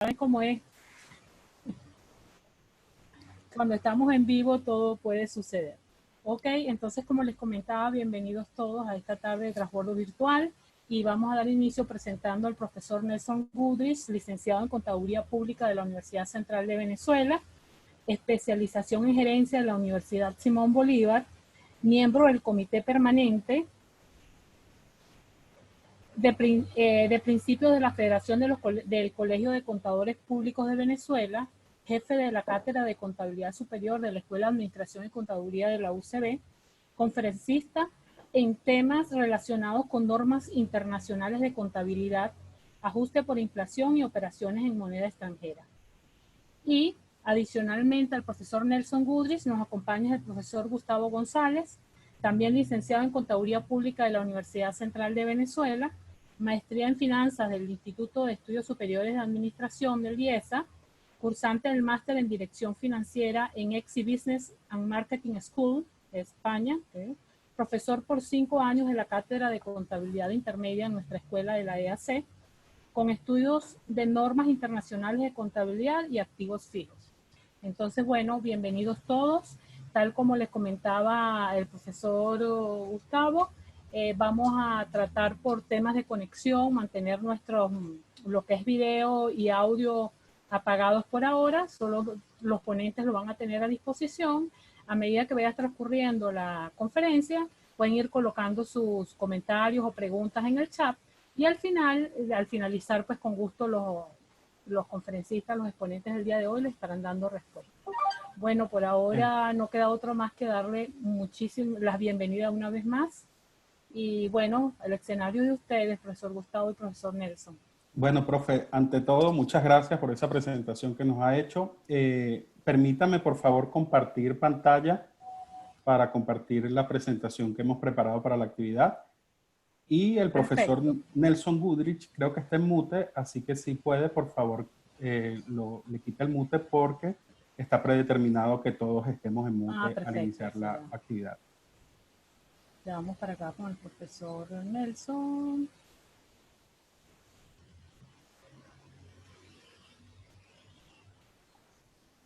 saben cómo es. Cuando estamos en vivo todo puede suceder. Ok, entonces como les comentaba, bienvenidos todos a esta tarde de Transbordo Virtual y vamos a dar inicio presentando al profesor Nelson Goodrich, licenciado en Contaduría Pública de la Universidad Central de Venezuela, especialización en gerencia de la Universidad Simón Bolívar, miembro del Comité Permanente de principios de la Federación del Colegio de Contadores Públicos de Venezuela, jefe de la Cátedra de Contabilidad Superior de la Escuela de Administración y Contaduría de la UCB, conferencista en temas relacionados con normas internacionales de contabilidad, ajuste por inflación y operaciones en moneda extranjera. Y adicionalmente al profesor Nelson Goodrich nos acompaña el profesor Gustavo González, también licenciado en Contaduría Pública de la Universidad Central de Venezuela, maestría en Finanzas del Instituto de Estudios Superiores de Administración del IESA, cursante del máster en Dirección Financiera en Exi Business and Marketing School de España, profesor por 5 años de la Cátedra de Contabilidad Intermedia en nuestra escuela de la EAC, con estudios de normas internacionales de contabilidad y activos fijos. Entonces, bueno, bienvenidos todos. Tal como les comentaba el profesor Gustavo, vamos a tratar por temas de conexión, mantener lo que es video y audio apagados por ahora, solo los ponentes lo van a tener a disposición. A medida que vaya transcurriendo la conferencia, pueden ir colocando sus comentarios o preguntas en el chat y al finalizar, pues con gusto los conferencistas, los exponentes del día de hoy les estarán dando respuesta. Bueno, por ahora no queda otro más que darle las bienvenidas una vez más. Y bueno, el escenario de ustedes, profesor Gustavo y profesor Nelson. Bueno, profe, ante todo, muchas gracias por esa presentación que nos ha hecho. Permítame, por favor, compartir pantalla para compartir la presentación que hemos preparado para la actividad. Y el profesor Nelson Goodrich creo que está en mute, así que si puede, por favor, le quita el mute porque está predeterminado que todos estemos en mute al iniciar la actividad. Ya vamos para acá con el profesor Nelson.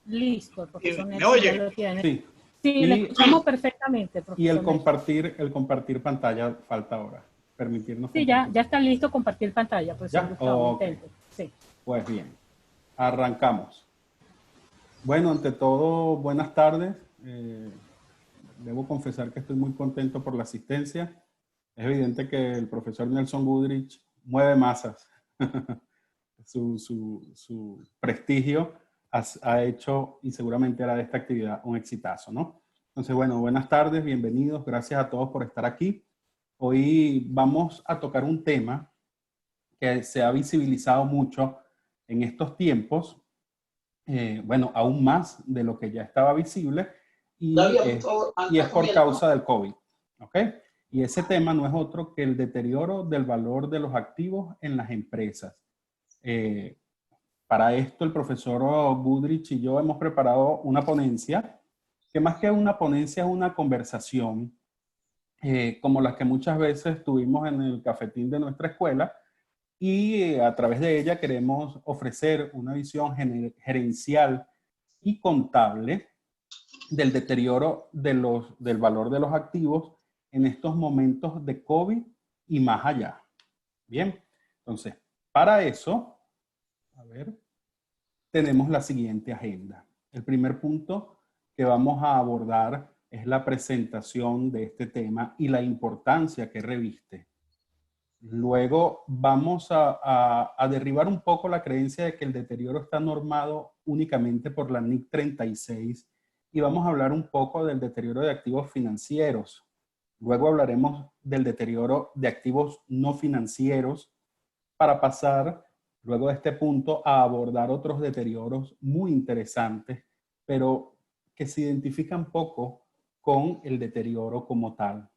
Listo, el profesor Nelson. ¿Me oye? Lo tiene. Sí. Sí, le escuchamos perfectamente, profesor. Y el compartir pantalla falta ahora. Permitirnos. Sí, ya está listo compartir pantalla, profesor Gustavo. Okay. Sí. Pues bien, arrancamos. Bueno, ante todo, buenas tardes. Debo confesar que estoy muy contento por la asistencia. Es evidente que el profesor Nelson Goodrich mueve masas. su prestigio ha hecho y seguramente hará de esta actividad un exitazo, ¿no? Entonces, bueno, buenas tardes, bienvenidos. Gracias a todos por estar aquí. Hoy vamos a tocar un tema que se ha visibilizado mucho en estos tiempos, bueno, aún más de lo que ya estaba visible, y es por causa del COVID, ¿ok? Y ese tema no es otro que el deterioro del valor de los activos en las empresas. Para esto, el profesor Goodrich y yo hemos preparado una ponencia, que más que una ponencia es una conversación, como las que muchas veces tuvimos en el cafetín de nuestra escuela, y a través de ella queremos ofrecer una visión gerencial y contable del deterioro del valor de los activos en estos momentos de COVID y más allá. Bien, entonces, para eso, a ver, tenemos la siguiente agenda. El primer punto que vamos a abordar es la presentación de este tema y la importancia que reviste. Luego vamos a derribar un poco la creencia de que el deterioro está normado únicamente por la NIC 36 y vamos a hablar un poco del deterioro de activos financieros. Luego hablaremos del deterioro de activos no financieros para pasar, luego de este punto, a abordar otros deterioros muy interesantes, pero que se identifican poco con el deterioro como tal.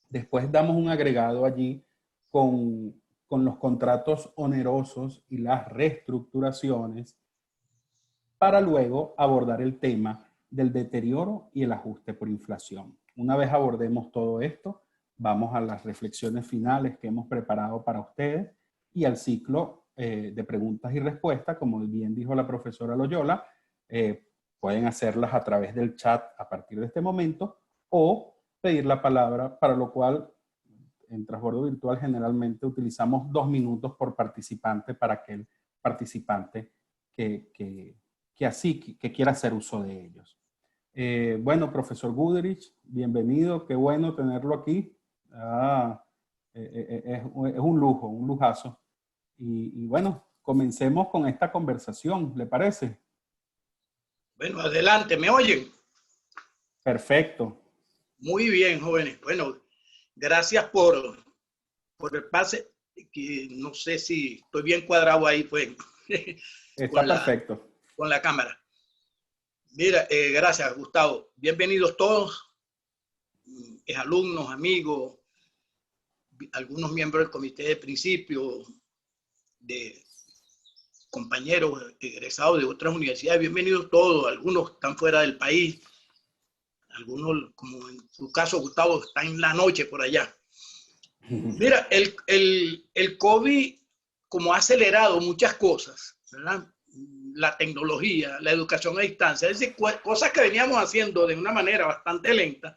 Después damos un agregado allí con los contratos onerosos y las reestructuraciones para luego abordar el tema del deterioro y el ajuste por inflación. Una vez abordemos todo esto, vamos a las reflexiones finales que hemos preparado para ustedes y al ciclo de preguntas y respuestas, como bien dijo la profesora Loyola. Pueden hacerlas a través del chat a partir de este momento o pedir la palabra, para lo cual en Transbordo Virtual generalmente utilizamos 2 minutos por participante para aquel participante que quiera hacer uso de ellos. Bueno, profesor Goodrich, bienvenido, qué bueno tenerlo aquí. Es un lujo, un lujazo. Y bueno, comencemos con esta conversación, ¿le parece? Bueno, adelante, ¿me oyen? Perfecto. Muy bien, jóvenes. Bueno, gracias por el pase, que no sé si estoy bien cuadrado ahí, pues. Está perfecto. Con la cámara. Mira, gracias, Gustavo. Bienvenidos todos, alumnos, amigos, algunos miembros del comité de principio, de compañeros egresados de otras universidades. Bienvenidos todos. Algunos están fuera del país. Algunos, como en su caso, Gustavo, están en la noche por allá. Mira, el COVID, como ha acelerado muchas cosas, ¿verdad? La tecnología, la educación a distancia, es decir, cosas que veníamos haciendo de una manera bastante lenta,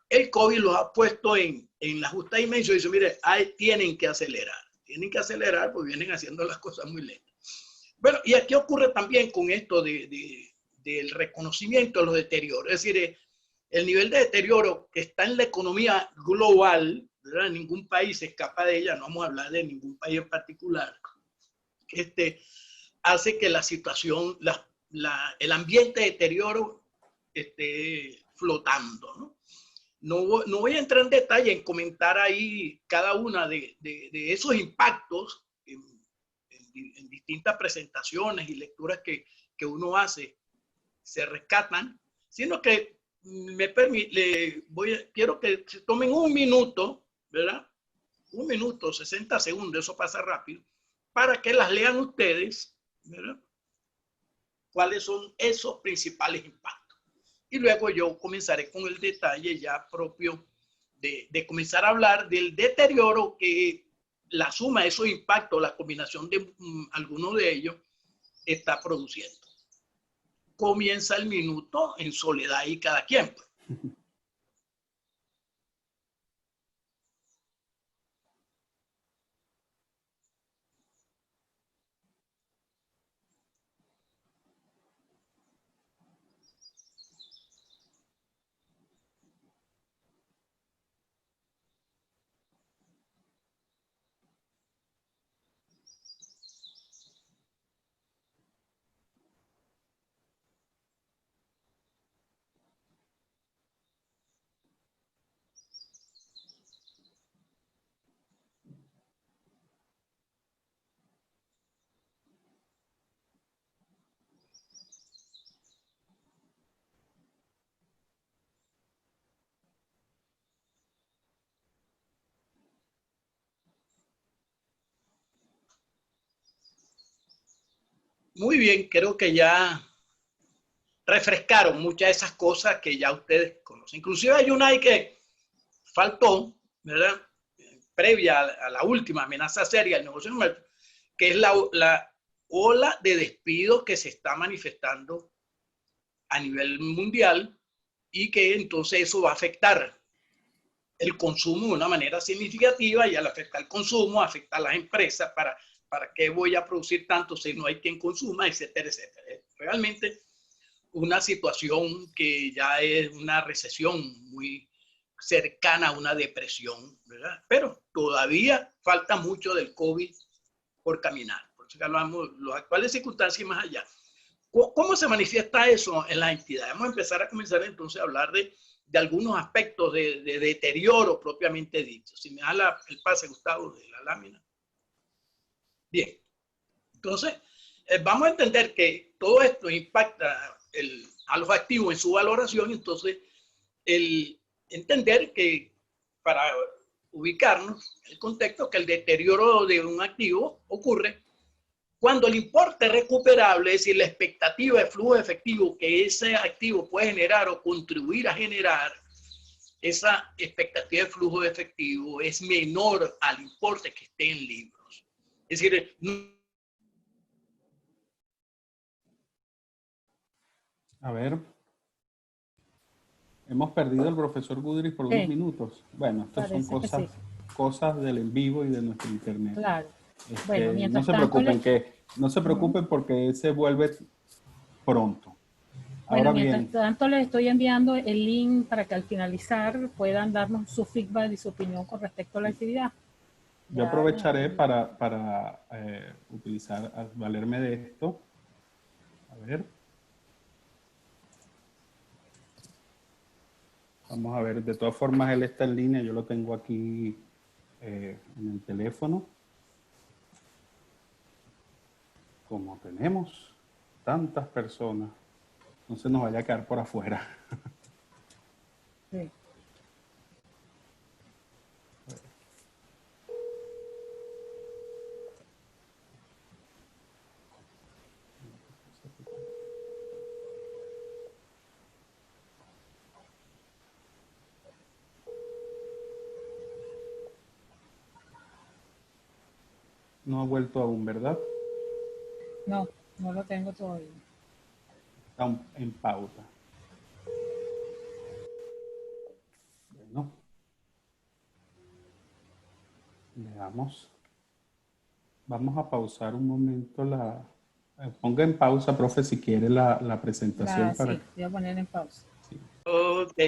el COVID los ha puesto en la justa dimensión y dice, mire, tienen que acelerar porque vienen haciendo las cosas muy lentas. Bueno, y aquí ocurre también con esto del reconocimiento de los deterioros, es decir, el nivel de deterioro que está en la economía global, ¿verdad? Ningún país se escapa de ella, no vamos a hablar de ningún país en particular, hace que la situación, el ambiente de deterioro esté flotando, ¿no? No voy a entrar en detalle en comentar ahí cada una de esos impactos en distintas presentaciones y lecturas que uno hace, se rescatan, sino que quiero que se tomen un minuto, ¿verdad? 1 minuto, 60 segundos, eso pasa rápido, para que las lean ustedes, ¿verdad? ¿Cuáles son esos principales impactos? Y luego yo comenzaré con el detalle ya propio de comenzar a hablar del deterioro que la suma de esos impactos, la combinación de algunos de ellos, está produciendo. Comienza el minuto en soledad y cada quien. Muy bien, creo que ya refrescaron muchas de esas cosas que ya ustedes conocen. Inclusive hay una ahí que faltó, ¿verdad? Previa a la última amenaza seria del negocio, que es la ola de despidos que se está manifestando a nivel mundial y que entonces eso va a afectar el consumo de una manera significativa, y al afectar el consumo afecta a las empresas. ¿Para qué voy a producir tanto si no hay quien consuma? Etcétera, etcétera. Realmente una situación que ya es una recesión muy cercana a una depresión, ¿verdad? Pero todavía falta mucho del COVID por caminar. Por eso que hablamos de las actuales circunstancias y más allá. ¿Cómo se manifiesta eso en las entidades? Vamos a comenzar entonces a hablar de algunos aspectos de deterioro propiamente dicho. Si me da el pase, Gustavo, de la lámina. Bien. Entonces, vamos a entender que todo esto impacta a los activos en su valoración. Entonces, entender que para ubicarnos en el contexto, que el deterioro de un activo ocurre cuando el importe recuperable, es decir, la expectativa de flujo efectivo que ese activo puede generar o contribuir a generar, esa expectativa de flujo de efectivo es menor al importe que esté en libros. Es decir, A ver. Hemos perdido al profesor Goodrich por unos minutos. Bueno, estas son parece que cosas del en vivo y de nuestro internet. Claro. Bueno, No mientras se tanto, preocupen, no se preocupen porque se vuelve pronto. Bueno, Ahora mientras bien, tanto les estoy enviando el link para que al finalizar puedan darnos su feedback y su opinión con respecto a la actividad. yo aprovecharé para valerme de esto. A ver. Vamos a ver, de todas formas él está en línea, yo lo tengo aquí en el teléfono. Como tenemos tantas personas, no se nos vaya a quedar por afuera. Sí. No ha vuelto aún, ¿verdad? No, no lo tengo todavía. Está en pauta. Bueno. Veamos. Vamos a pausar un momento ponga en pausa, profe, si quiere la presentación. Sí, voy a poner en pausa. Sí. ok.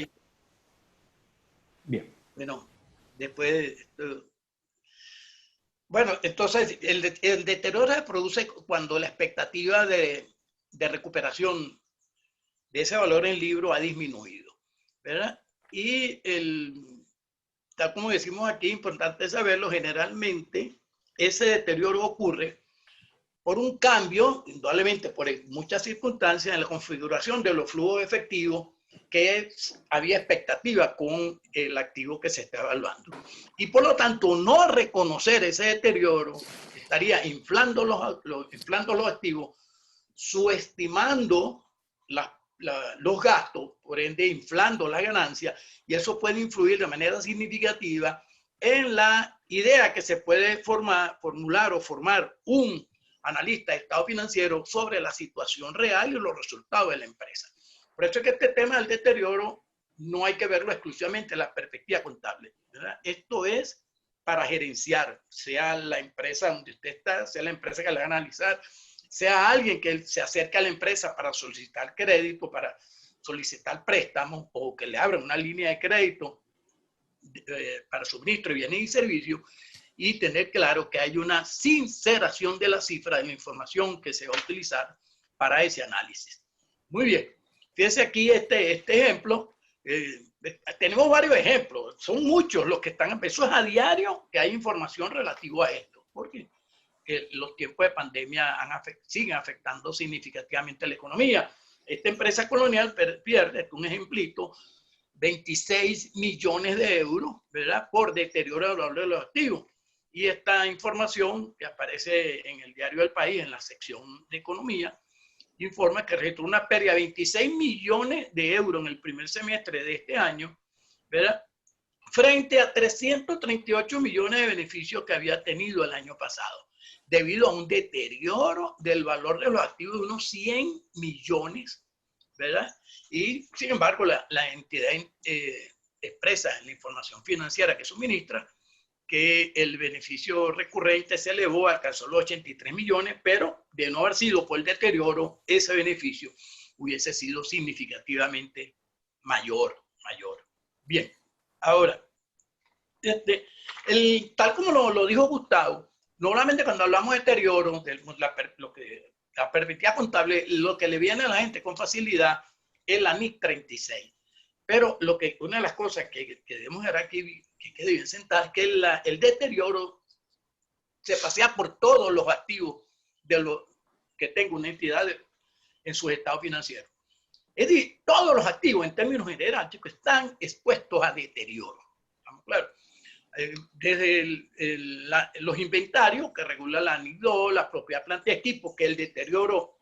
Bien. Bueno, después... Bueno, entonces el deterioro se produce cuando la expectativa de recuperación de ese valor en libro ha disminuido, ¿verdad? Y tal como decimos aquí, importante saberlo, generalmente ese deterioro ocurre por un cambio, indudablemente por muchas circunstancias en la configuración de los flujos efectivos que había expectativa con el activo que se está evaluando. Y por lo tanto, no reconocer ese deterioro estaría inflando los activos, subestimando los gastos, por ende inflando la ganancia, y eso puede influir de manera significativa en la idea que se puede formar un analista de estado financiero sobre la situación real y los resultados de la empresa. Por eso es que este tema del deterioro no hay que verlo exclusivamente en la perspectiva contable, ¿verdad? Esto es para gerenciar, sea la empresa donde usted está, sea la empresa que le va a analizar, sea alguien que se acerque a la empresa para solicitar crédito, para solicitar préstamos o que le abran una línea de crédito para suministro de bienes y servicios, y tener claro que hay una sinceración de la cifra de la información que se va a utilizar para ese análisis. Muy bien, fíjense aquí este ejemplo. Tenemos varios ejemplos, son muchos los que están, eso es a diario que hay información relativa a esto, porque los tiempos de pandemia siguen afectando significativamente la economía. Esta empresa colonial pierde, un ejemplito, 26 millones de euros, ¿verdad?, por deterioro de los activos. Y esta información que aparece en el diario El País, en la sección de economía, informa que registró una pérdida de 26 millones de euros en el primer semestre de este año, ¿verdad?, frente a 338 millones de beneficios que había tenido el año pasado, debido a un deterioro del valor de los activos de unos 100 millones, ¿verdad? Y, sin embargo, la entidad expresa en la información financiera que suministra que el beneficio recurrente se elevó, alcanzó los 83 millones, pero de no haber sido por el deterioro, ese beneficio hubiese sido significativamente mayor. Bien, ahora, tal como lo dijo Gustavo, normalmente cuando hablamos de deterioro, la perspectiva contable, lo que le viene a la gente con facilidad es la NIC 36. Pero una de las cosas que debemos ver aquí, que quede bien sentada, es que el deterioro se pasea por todos los activos que tenga una entidad en su estado financiero. Es decir, todos los activos en términos generales, chicos, están expuestos a deterioro. ¿Estamos claros? Desde los inventarios que regula la NIC 2, la propiedad, planta y equipo, que el deterioro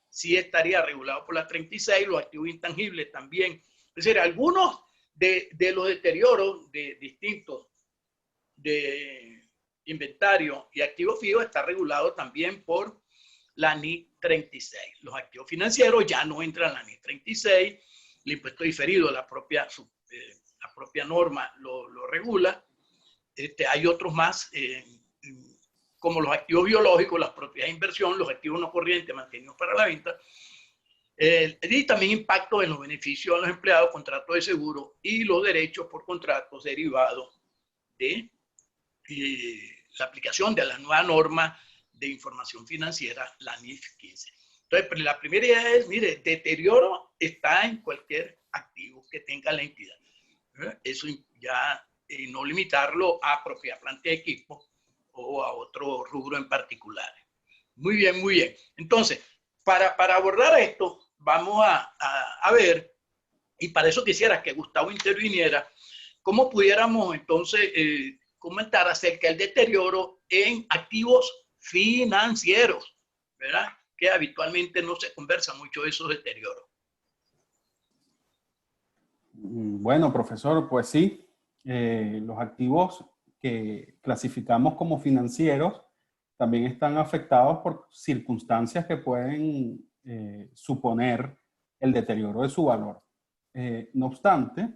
sí estaría regulado por la 36, los activos intangibles también. Es decir, algunos de los deterioros distintos de inventario y activos fijos está regulado también por la NIC 36. Los activos financieros ya no entran en la NIC 36, el impuesto diferido, la propia norma lo regula. Hay otros más, como los activos biológicos, las propiedades de inversión, los activos no corrientes mantenidos para la venta, y también impacto en los beneficios a los empleados, contratos de seguro y los derechos por contratos derivados de la aplicación de la nueva norma de información financiera, la NIF 15. Entonces, la primera idea es, mire, deterioro está en cualquier activo que tenga la entidad. Eso ya no limitarlo a propiedad, planta de equipo o a otro rubro en particular. Muy bien, muy bien. Entonces, para abordar esto, vamos a ver, y para eso quisiera que Gustavo interviniera, cómo pudiéramos entonces comentar acerca del deterioro en activos financieros, ¿verdad? Que habitualmente no se conversa mucho de esos deterioros. Bueno, profesor, pues sí, los activos que clasificamos como financieros también están afectados por circunstancias que pueden suponer el deterioro de su valor. No obstante,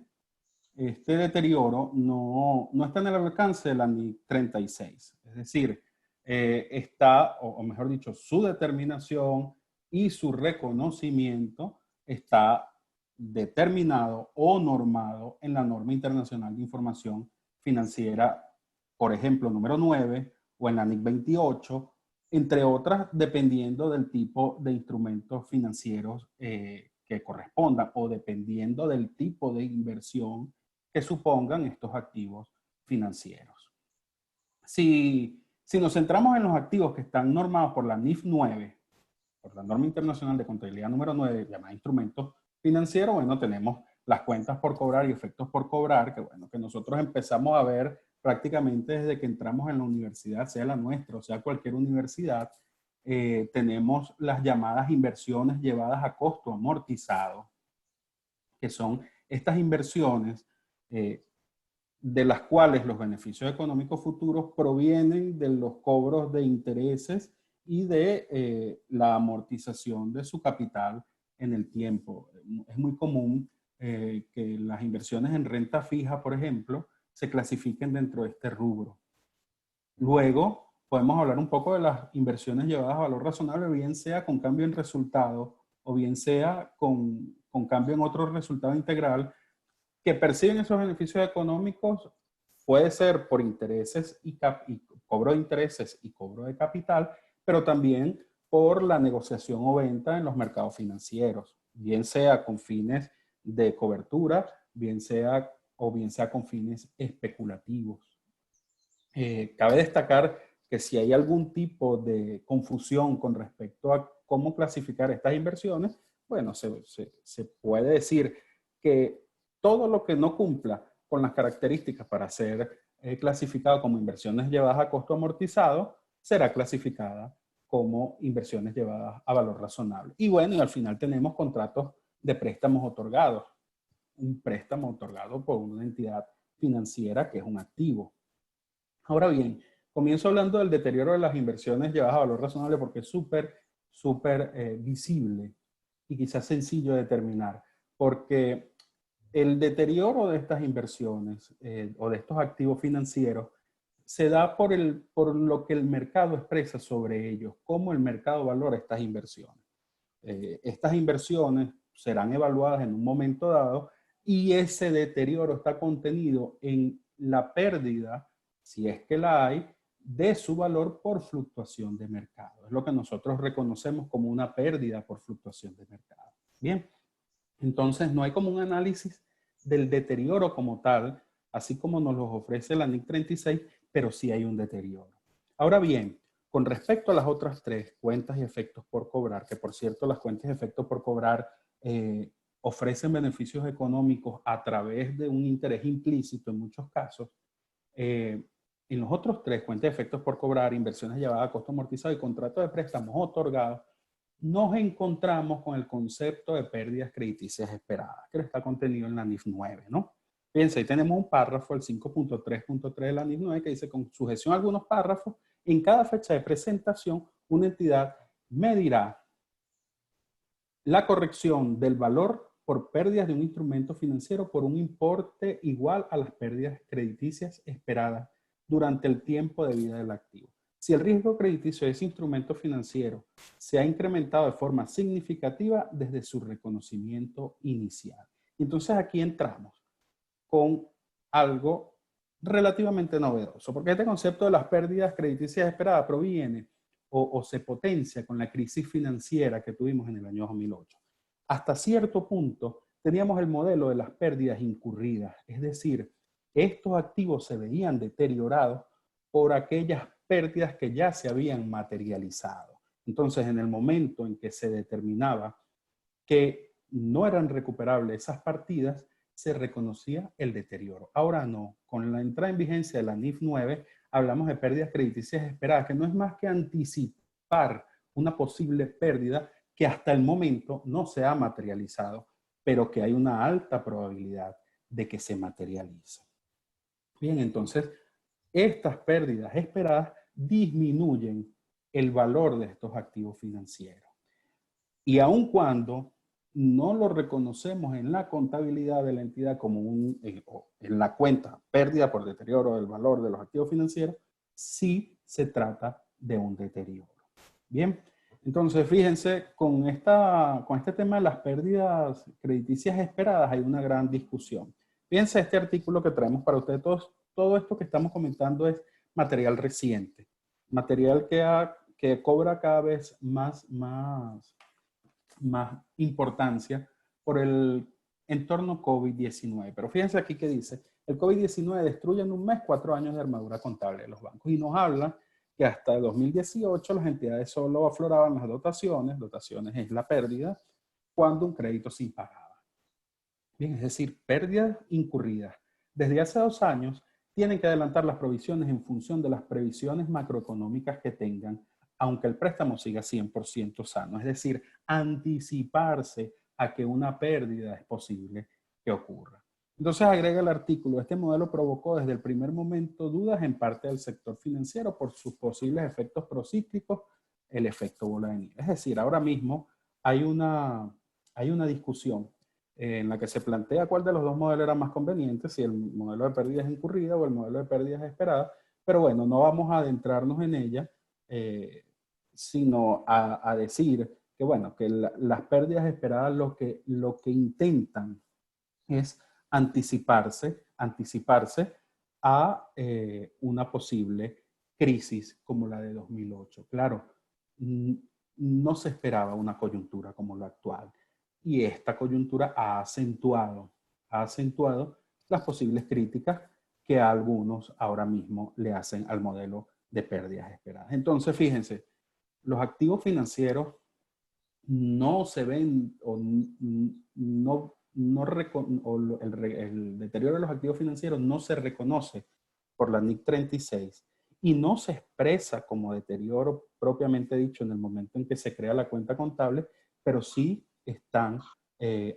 este deterioro no está en el alcance de la NIC 36. Es decir, está, o mejor dicho, su determinación y su reconocimiento está determinado o normado en la norma internacional de información financiera, por ejemplo, número 9, o en la NIC 28, entre otras, dependiendo del tipo de instrumentos financieros que correspondan o dependiendo del tipo de inversión que supongan estos activos financieros. Si nos centramos en los activos que están normados por la NIF 9, por la norma internacional de contabilidad número 9, llamada instrumentos financieros, bueno, tenemos las cuentas por cobrar y efectos por cobrar, que bueno, que nosotros empezamos a ver prácticamente desde que entramos en la universidad, sea la nuestra o sea cualquier universidad. Tenemos las llamadas inversiones llevadas a costo amortizado, que son estas inversiones de las cuales los beneficios económicos futuros provienen de los cobros de intereses y de la amortización de su capital en el tiempo. Es muy común que las inversiones en renta fija, por ejemplo, se clasifiquen dentro de este rubro. Luego, podemos hablar un poco de las inversiones llevadas a valor razonable, bien sea con cambio en resultado o bien sea con cambio en otro resultado integral, que perciben esos beneficios económicos. Puede ser por intereses y cobro de intereses y cobro de capital, pero también por la negociación o venta en los mercados financieros, bien sea con fines de cobertura, bien sea con fines especulativos. Cabe destacar que si hay algún tipo de confusión con respecto a cómo clasificar estas inversiones, bueno, se puede decir que todo lo que no cumpla con las características para ser clasificado como inversiones llevadas a costo amortizado, será clasificada como inversiones llevadas a valor razonable. Y bueno, y al final tenemos contratos de préstamos otorgados. Un préstamo otorgado por una entidad financiera que es un activo. Ahora bien, comienzo hablando del deterioro de las inversiones llevadas a valor razonable porque es súper visible y quizás sencillo de determinar, porque el deterioro de estas inversiones o de estos activos financieros se da por lo que el mercado expresa sobre ellos, cómo el mercado valora estas inversiones. Estas inversiones serán evaluadas en un momento dado y ese deterioro está contenido en la pérdida, si es que la hay, de su valor por fluctuación de mercado. Es lo que nosotros reconocemos como una pérdida por fluctuación de mercado. Bien, entonces no hay como un análisis del deterioro como tal, así como nos los ofrece la NIC 36, pero sí hay un deterioro. Ahora bien, con respecto a las otras tres, cuentas y efectos por cobrar, que por cierto las cuentas y efectos por cobrar ofrecen beneficios económicos a través de un interés implícito en muchos casos, en los otros tres, cuentas y efectos por cobrar, inversiones llevadas a costo amortizado y contrato de préstamos otorgados, nos encontramos con el concepto de pérdidas crediticias esperadas, que está contenido en la NIF 9, ¿no? Fíjense, ahí tenemos un párrafo, el 5.3.3 de la NIF 9, que dice, con sujeción a algunos párrafos, en cada fecha de presentación, una entidad medirá la corrección del valor por pérdidas de un instrumento financiero por un importe igual a las pérdidas crediticias esperadas durante el tiempo de vida del activo. Si el riesgo crediticio de ese instrumento financiero se ha incrementado de forma significativa desde su reconocimiento inicial. Entonces aquí entramos con algo relativamente novedoso, porque este concepto de las pérdidas crediticias esperadas proviene o se potencia con la crisis financiera que tuvimos en el año 2008. Hasta cierto punto teníamos el modelo de las pérdidas incurridas, es decir, estos activos se veían deteriorados por aquellas pérdidas que ya se habían materializado. Entonces, en el momento en que se determinaba que no eran recuperables esas partidas, se reconocía el deterioro. Ahora no, con la entrada en vigencia de la NIF 9, hablamos de pérdidas crediticias esperadas, que no es más que anticipar una posible pérdida que hasta el momento no se ha materializado, pero que hay una alta probabilidad de que se materialice. Bien, entonces, estas pérdidas esperadas disminuyen el valor de estos activos financieros. Y aun cuando no lo reconocemos en la contabilidad de la entidad como en la cuenta pérdida por deterioro del valor de los activos financieros, sí se trata de un deterioro. Bien, entonces fíjense, con este tema de las pérdidas crediticias esperadas hay una gran discusión. Fíjense este artículo que traemos para ustedes. Todo esto que estamos comentando es material reciente, material que cobra cada vez más importancia por el entorno COVID-19. Pero fíjense aquí que dice, el COVID-19 destruye en un mes 4 años de armadura contable de los bancos y nos habla que hasta el 2018 las entidades solo afloraban las dotaciones es la pérdida, cuando un crédito se impagaba. Bien, es decir, pérdidas incurridas. Desde hace 2 años tienen que adelantar las provisiones en función de las previsiones macroeconómicas que tengan, aunque el préstamo siga 100% sano. Es decir, anticiparse a que una pérdida es posible que ocurra. Entonces agrega el artículo, este modelo provocó desde el primer momento dudas en parte del sector financiero por sus posibles efectos procíclicos, el efecto bola de nieve. Es decir, ahora mismo hay una discusión en la que se plantea cuál de los dos modelos era más conveniente, si el modelo de pérdidas incurridas o el modelo de pérdidas esperadas, pero bueno, no vamos a adentrarnos en ella, sino a decir que, bueno, que las pérdidas esperadas lo que intentan es anticiparse a una posible crisis como la de 2008. Claro, no se esperaba una coyuntura como la actual y esta coyuntura ha acentuado las posibles críticas que a algunos ahora mismo le hacen al modelo de pérdidas esperadas. Entonces, fíjense, los activos financieros no se ven el deterioro de los activos financieros no se reconoce por la NIC 36 y no se expresa como deterioro propiamente dicho en el momento en que se crea la cuenta contable, pero sí están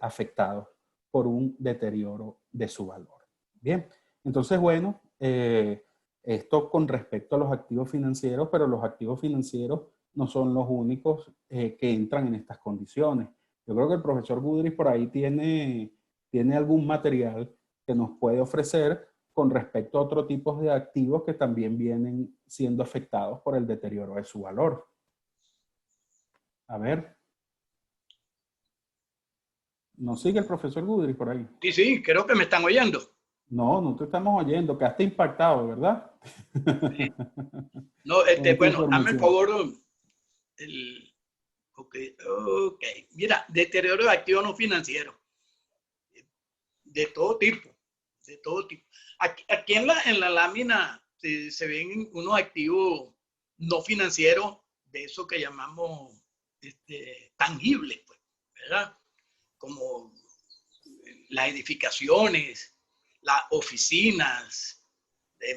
afectados por un deterioro de su valor. Bien, entonces, bueno, esto con respecto a los activos financieros, pero los activos financieros no son los únicos que entran en estas condiciones. Yo creo que el profesor Budrys por ahí tiene algún material que nos puede ofrecer con respecto a otros tipos de activos que también vienen siendo afectados por el deterioro de su valor. A ver. ¿Nos sigue el profesor Budrys por ahí? Sí, creo que me están oyendo. No te estamos oyendo, que hasta impactado, ¿verdad? Sí. No, bueno, dame el favor. Ok. Mira, deterioro de activos no financieros. De todo tipo. Aquí en la lámina se ven unos activos no financieros de eso que llamamos tangibles, pues, ¿verdad? Como las edificaciones, las oficinas,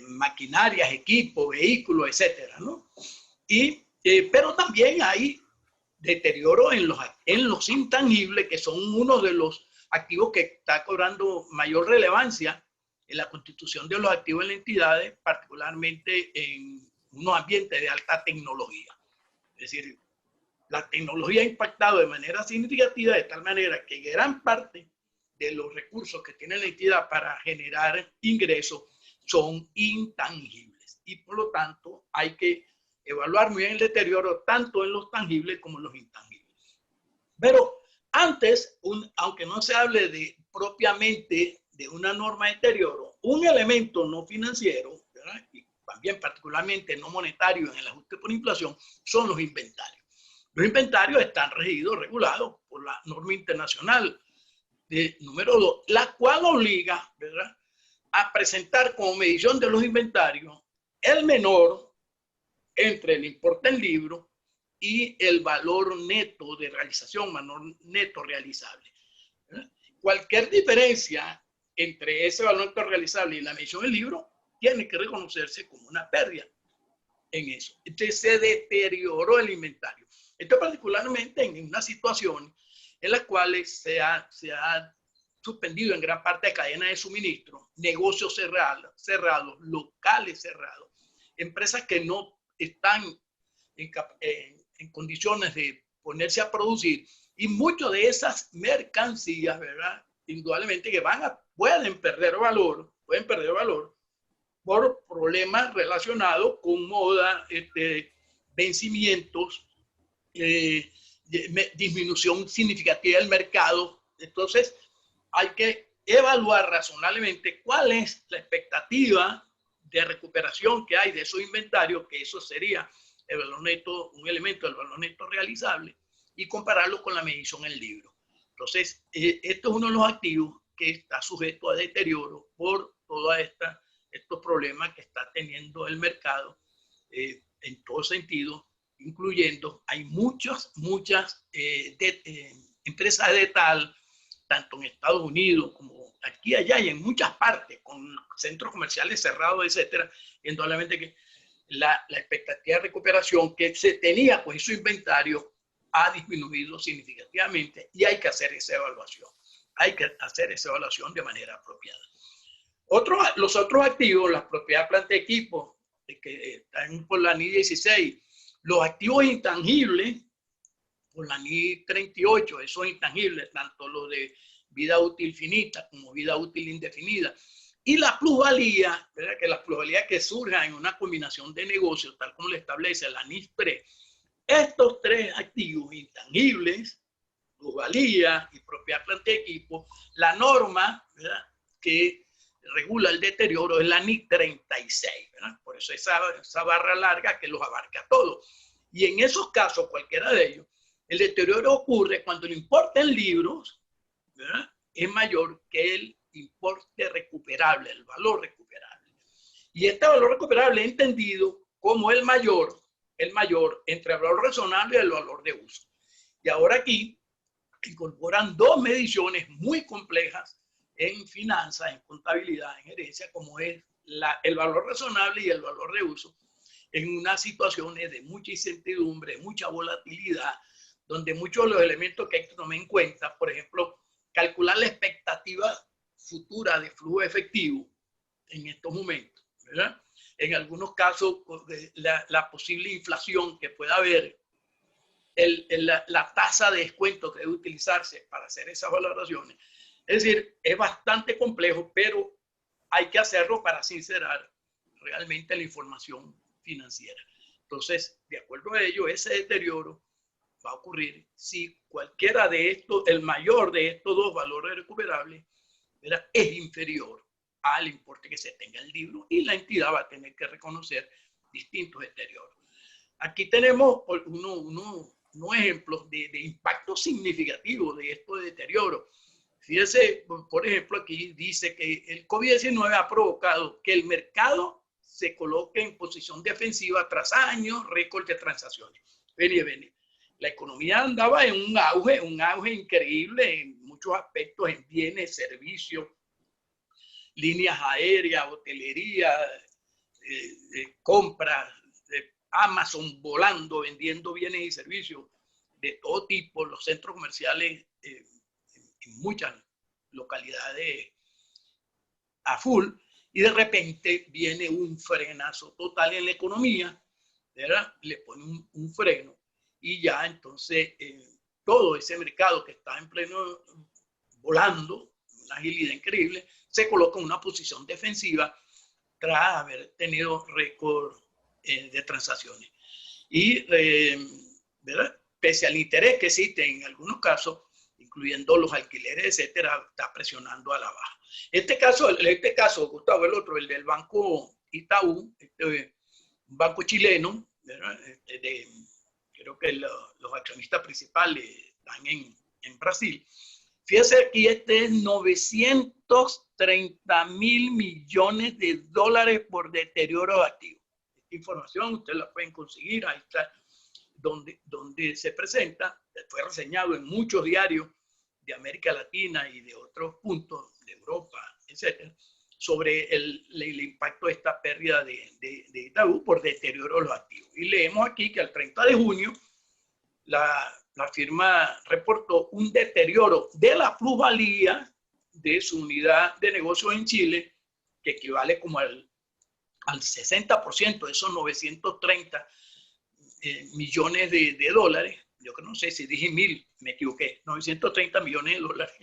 maquinarias, equipos, vehículos, etcétera, ¿no? Pero también hay deterioro en los intangibles, que son uno de los activo que está cobrando mayor relevancia en la constitución de los activos en las entidades, particularmente en unos ambientes de alta tecnología. Es decir, la tecnología ha impactado de manera significativa, de tal manera que gran parte de los recursos que tiene la entidad para generar ingresos son intangibles. Y por lo tanto hay que evaluar muy bien el deterioro tanto en los tangibles como en los intangibles. Pero antes, aunque no se hable propiamente de una norma de deterioro, un elemento no financiero, ¿verdad?, y también particularmente no monetario en el ajuste por inflación, son los inventarios. Los inventarios están regidos, regulados por la norma internacional número 2, la cual obliga, ¿verdad?, a presentar como medición de los inventarios el menor entre el importe en libro y el valor neto de realización, valor neto realizable. ¿Verdad? Cualquier diferencia entre ese valor neto realizable y la medición en libro tiene que reconocerse como una pérdida en eso. Entonces se deterioró el inventario. Esto particularmente en una situación en las cuales se ha suspendido en gran parte de cadena de suministro, negocios cerrados, locales cerrados, empresas que no están en condiciones de ponerse a producir, y muchas de esas mercancías, ¿verdad?, indudablemente que pueden perder valor por problemas relacionados con moda, vencimientos, disminución significativa del mercado. Entonces, hay que evaluar razonablemente cuál es la expectativa de recuperación que hay de esos inventarios, que eso sería el valor neto, un elemento del valor neto realizable, y compararlo con la medición en libro. Entonces, esto es uno de los activos que está sujeto a deterioro por todos estos problemas que está teniendo el mercado en todo sentido, incluyendo, hay muchas empresas de tal, tanto en Estados Unidos como aquí, allá y en muchas partes, con centros comerciales cerrados, etcétera, indudablemente que la expectativa de recuperación que se tenía con su inventario ha disminuido significativamente, y hay que hacer esa evaluación. Hay que hacer esa evaluación de manera apropiada. Los otros activos, las propiedades, planta de equipo, que están por la NI 16, los activos intangibles, por la NI 38, esos intangibles, tanto los de vida útil finita como vida útil indefinida, y la plusvalía, ¿verdad?, que las plusvalías que surjan en una combinación de negocios, tal como le establece la NIS 3, estos tres activos intangibles, plusvalía y propiedad, planta de equipo, la norma, ¿verdad?, que regula el deterioro es la NI 36, ¿verdad? Por eso esa barra larga que los abarca a todos. Y en esos casos, cualquiera de ellos, el deterioro ocurre cuando el importe en libros, ¿verdad?, es mayor que el importe recuperable, el valor recuperable. Y este valor recuperable es entendido como el mayor entre el valor razonable y el valor de uso. Y ahora aquí incorporan dos mediciones muy complejas en finanzas, en contabilidad, en gerencia, como es el valor razonable y el valor de uso, en unas situaciones de mucha incertidumbre, mucha volatilidad, donde muchos de los elementos que hay que tomar en cuenta, por ejemplo, calcular la expectativa futura de flujo efectivo en estos momentos, ¿verdad? En algunos casos, la posible inflación que pueda haber, la tasa de descuento que debe utilizarse para hacer esas valoraciones. Es decir, es bastante complejo, pero hay que hacerlo para sincerar realmente la información financiera. Entonces, de acuerdo a ello, ese deterioro va a ocurrir si cualquiera de estos, el mayor de estos dos valores recuperables, ¿verdad?, es inferior al importe que se tenga en el libro, y la entidad va a tener que reconocer distintos deterioros. Aquí tenemos unos ejemplos de impacto significativo de estos deterioros. Fíjese, por ejemplo, aquí dice que el COVID-19 ha provocado que el mercado se coloque en posición defensiva tras años récord de transacciones. Vení. La economía andaba en un auge increíble en muchos aspectos, en bienes, servicios, líneas aéreas, hotelería, compras, Amazon volando, vendiendo bienes y servicios de todo tipo, los centros comerciales en muchas localidades a full, y de repente viene un frenazo total en la economía, ¿verdad? Le pone un freno, y ya entonces todo ese mercado que está en pleno volando, una agilidad increíble, se coloca en una posición defensiva tras haber tenido récord de transacciones. Y, ¿verdad? Pese al interés que existe en algunos casos, incluyendo los alquileres, etcétera, está presionando a la baja. Este caso, Gustavo, el otro, el del Banco Itaú, un banco chileno, ¿verdad? Creo que los accionistas principales están en Brasil. Fíjese aquí, este es 930 mil millones de dólares por deterioro activo. Esta información ustedes la pueden conseguir, ahí está donde se presenta, fue reseñado en muchos diarios de América Latina y de otros puntos de Europa, etcétera, sobre el impacto de esta pérdida de Itaú por deterioro de los activos. Y leemos aquí que al 30 de junio la firma reportó un deterioro de la plusvalía de su unidad de negocios en Chile, que equivale como al 60% de esos 930 millones de dólares. Yo que no sé si dije 1000, me equivoqué, 930 millones de dólares.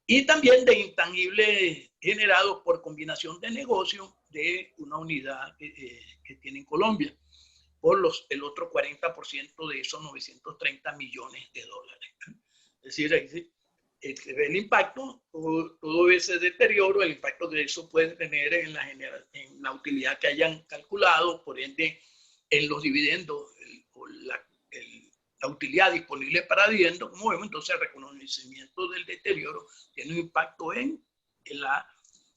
Y también de intangibles generados por combinación de negocios de una unidad que tiene en Colombia, por el otro 40% de esos 930 millones de dólares. Es decir, el impacto, todo ese deterioro, el impacto de eso puede tener en la utilidad que hayan calculado, por ende, en los dividendos, la utilidad disponible para dividendos, como vemos, entonces el reconocimiento del deterioro tiene un impacto en la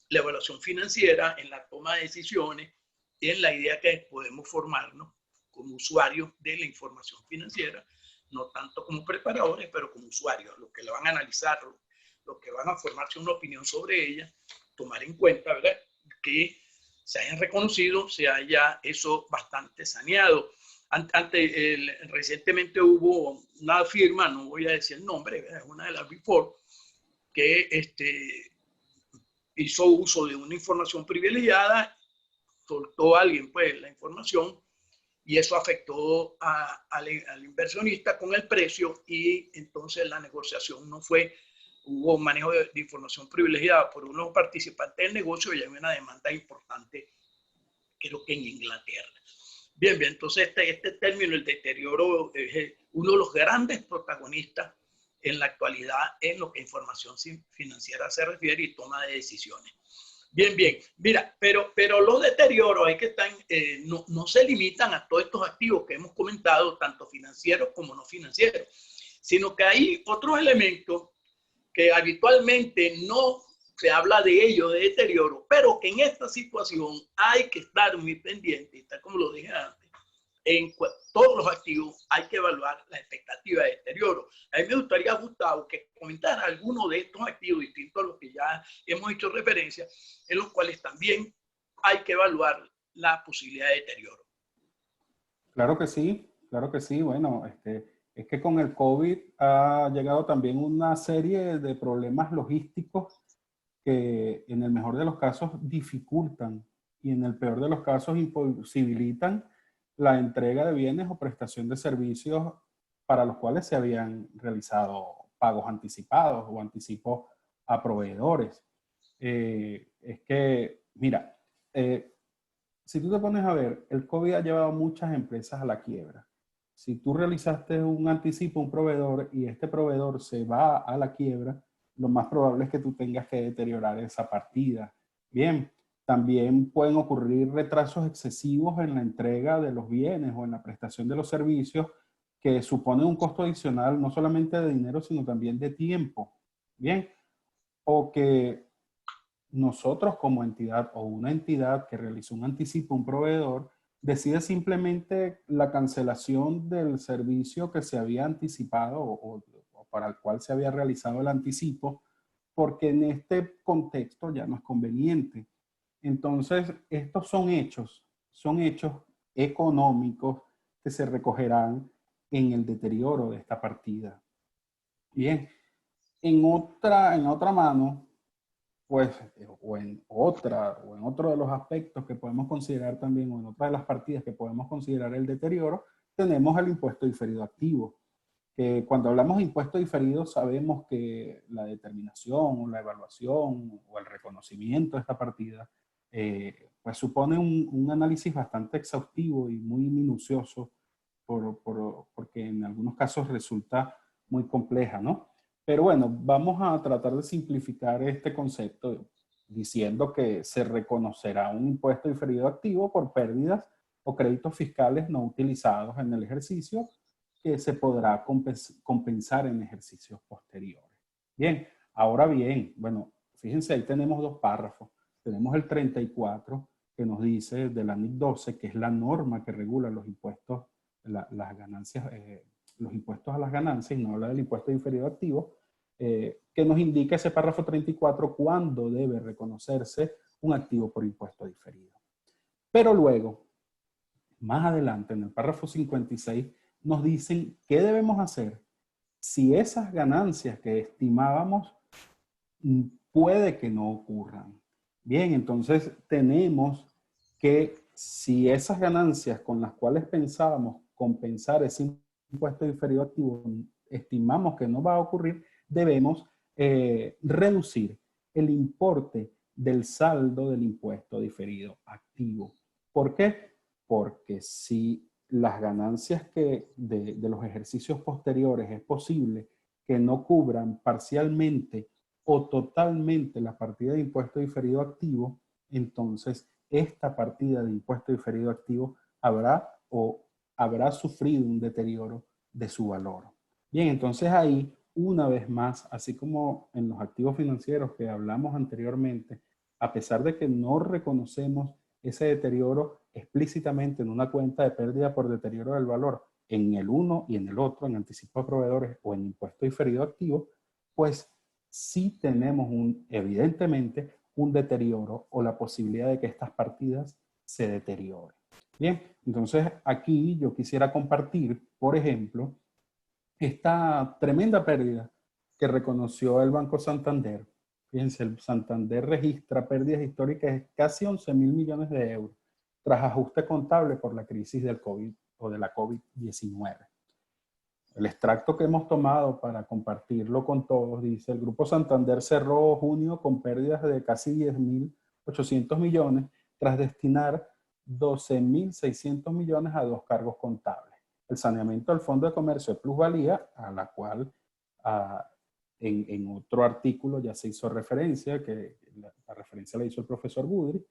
evaluación financiera, en la toma de decisiones, y en la idea que podemos formarnos como usuarios de la información financiera, no tanto como preparadores, pero como usuarios, los que la van a analizar, los que van a formarse una opinión sobre ella, tomar en cuenta, ¿verdad?, que se hayan reconocido, se haya eso bastante saneado. Recientemente hubo una firma, no voy a decir el nombre, ¿verdad?, una de las Big Four, que hizo uso de una información privilegiada, soltó a alguien pues la información, y eso afectó al inversionista con el precio, y entonces la negociación no fue, hubo manejo de información privilegiada por unos participantes del negocio, y hay una demanda importante, creo que en Inglaterra. Bien, entonces este término, el deterioro, es uno de los grandes protagonistas en la actualidad en lo que información financiera se refiere y toma de decisiones. Bien, mira, pero los deterioros hay que estar, no se limitan a todos estos activos que hemos comentado, tanto financieros como no financieros, sino que hay otros elementos que habitualmente no se habla de ellos, de deterioro, pero que en esta situación hay que estar muy pendiente, tal como lo dije antes. En todos los activos hay que evaluar la expectativa de deterioro. A mí me gustaría, Gustavo, que comentara algunos de estos activos distintos a los que ya hemos hecho referencia, en los cuales también hay que evaluar la posibilidad de deterioro. Claro que sí, claro que sí. Bueno, es que con el COVID ha llegado también una serie de problemas logísticos que en el mejor de los casos dificultan y en el peor de los casos imposibilitan la entrega de bienes o prestación de servicios para los cuales se habían realizado pagos anticipados o anticipos a proveedores. Es que, mira, si tú te pones a ver, el COVID ha llevado a muchas empresas a la quiebra. Si tú realizaste un anticipo a un proveedor y este proveedor se va a la quiebra, lo más probable es que tú tengas que deteriorar esa partida. Bien, también pueden ocurrir retrasos excesivos en la entrega de los bienes o en la prestación de los servicios que suponen un costo adicional no solamente de dinero, sino también de tiempo. Bien, o que nosotros como entidad o una entidad que realizó un anticipo a un proveedor decide simplemente la cancelación del servicio que se había anticipado o para el cual se había realizado el anticipo, porque en este contexto ya no es conveniente. Entonces, estos son hechos económicos que se recogerán en el deterioro de esta partida. Bien, en otra mano, pues, o en otro de los aspectos que podemos considerar también, o en otra de las partidas que podemos considerar el deterioro, tenemos el impuesto diferido activo. Que cuando hablamos de impuesto diferido sabemos que la determinación o la evaluación o el reconocimiento de esta partida pues supone un análisis bastante exhaustivo y muy minucioso porque en algunos casos resulta muy compleja, ¿no? Pero bueno, vamos a tratar de simplificar este concepto diciendo que se reconocerá un impuesto diferido activo por pérdidas o créditos fiscales no utilizados en el ejercicio que se podrá compensar en ejercicios posteriores. Bien, ahora bien, bueno, fíjense, ahí tenemos dos párrafos. Tenemos el 34 que nos dice de la NIC 12, que es la norma que regula los impuestos, las ganancias, los impuestos a las ganancias, y no habla del impuesto diferido activo, que nos indica ese párrafo 34 cuándo debe reconocerse un activo por impuesto diferido. Pero luego, más adelante, en el párrafo 56, nos dicen qué debemos hacer si esas ganancias que estimábamos puede que no ocurran. Bien, entonces tenemos que si esas ganancias con las cuales pensábamos compensar ese impuesto diferido activo estimamos que no va a ocurrir, debemos reducir el importe del saldo del impuesto diferido activo. ¿Por qué? Porque si las ganancias de los ejercicios posteriores es posible que no cubran parcialmente o totalmente la partida de impuesto diferido activo, entonces esta partida de impuesto diferido activo habrá sufrido un deterioro de su valor. Bien, entonces ahí, una vez más, así como en los activos financieros que hablamos anteriormente, a pesar de que no reconocemos ese deterioro explícitamente en una cuenta de pérdida por deterioro del valor en el uno y en el otro, en anticipo de proveedores o en impuesto diferido activo, pues sí tenemos evidentemente un deterioro o la posibilidad de que estas partidas se deterioren. Bien, entonces aquí yo quisiera compartir, por ejemplo, esta tremenda pérdida que reconoció el Banco Santander. Fíjense, el Santander registra pérdidas históricas de casi 11.000 millones de euros tras ajuste contable por la crisis del COVID o de la COVID-19. El extracto que hemos tomado para compartirlo con todos dice: el Grupo Santander cerró junio con pérdidas de casi 10.800 millones tras destinar 12.600 millones a dos cargos contables. El saneamiento del Fondo de Comercio de Plusvalía, a la cual en otro artículo ya se hizo referencia, que la referencia la hizo el profesor Budrich,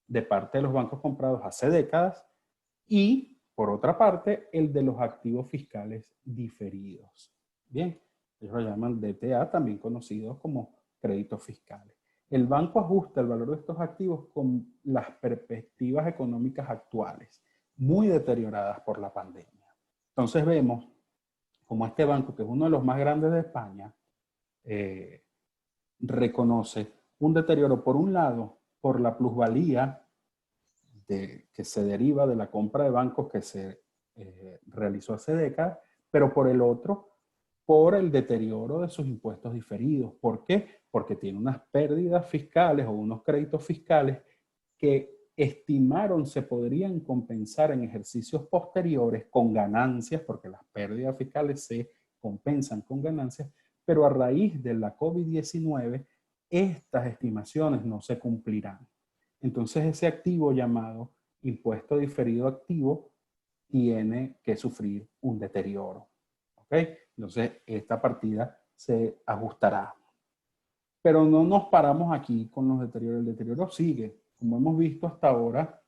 de parte de los bancos comprados hace décadas, y por otra parte, el de los activos fiscales diferidos. Bien, ellos lo llaman DTA, también conocidos como créditos fiscales. El banco ajusta el valor de estos activos con las perspectivas económicas actuales, muy deterioradas por la pandemia. Entonces vemos como este banco, que es uno de los más grandes de España, reconoce un deterioro, por un lado, por la plusvalía que se deriva de la compra de bancos que se realizó hace décadas, pero por el otro, por el deterioro de sus impuestos diferidos. ¿Por qué? Porque tiene unas pérdidas fiscales o unos créditos fiscales que estimaron se podrían compensar en ejercicios posteriores con ganancias, porque las pérdidas fiscales se compensan con ganancias, pero a raíz de la COVID-19, estas estimaciones no se cumplirán. Entonces ese activo llamado impuesto diferido activo tiene que sufrir un deterioro. ¿Ok? Entonces esta partida se ajustará. Pero no nos paramos aquí con los deterioros. El deterioro sigue. Como hemos visto hasta ahora,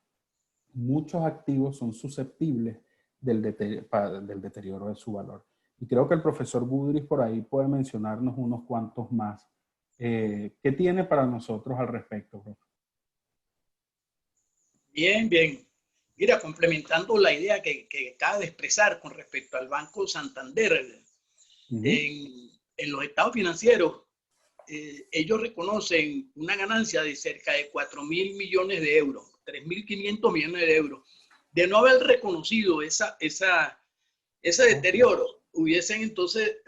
muchos activos son susceptibles del deterioro de su valor. Y creo que el profesor Budrich por ahí puede mencionarnos unos cuantos más. ¿Qué tiene para nosotros al respecto, profe? Bien, bien. Mira, complementando la idea que acaba de expresar con respecto al Banco Santander, en los estados financieros, ellos reconocen una ganancia de cerca de 4.000 millones de euros, 3.500 millones de euros. De no haber reconocido ese deterioro, hubiesen entonces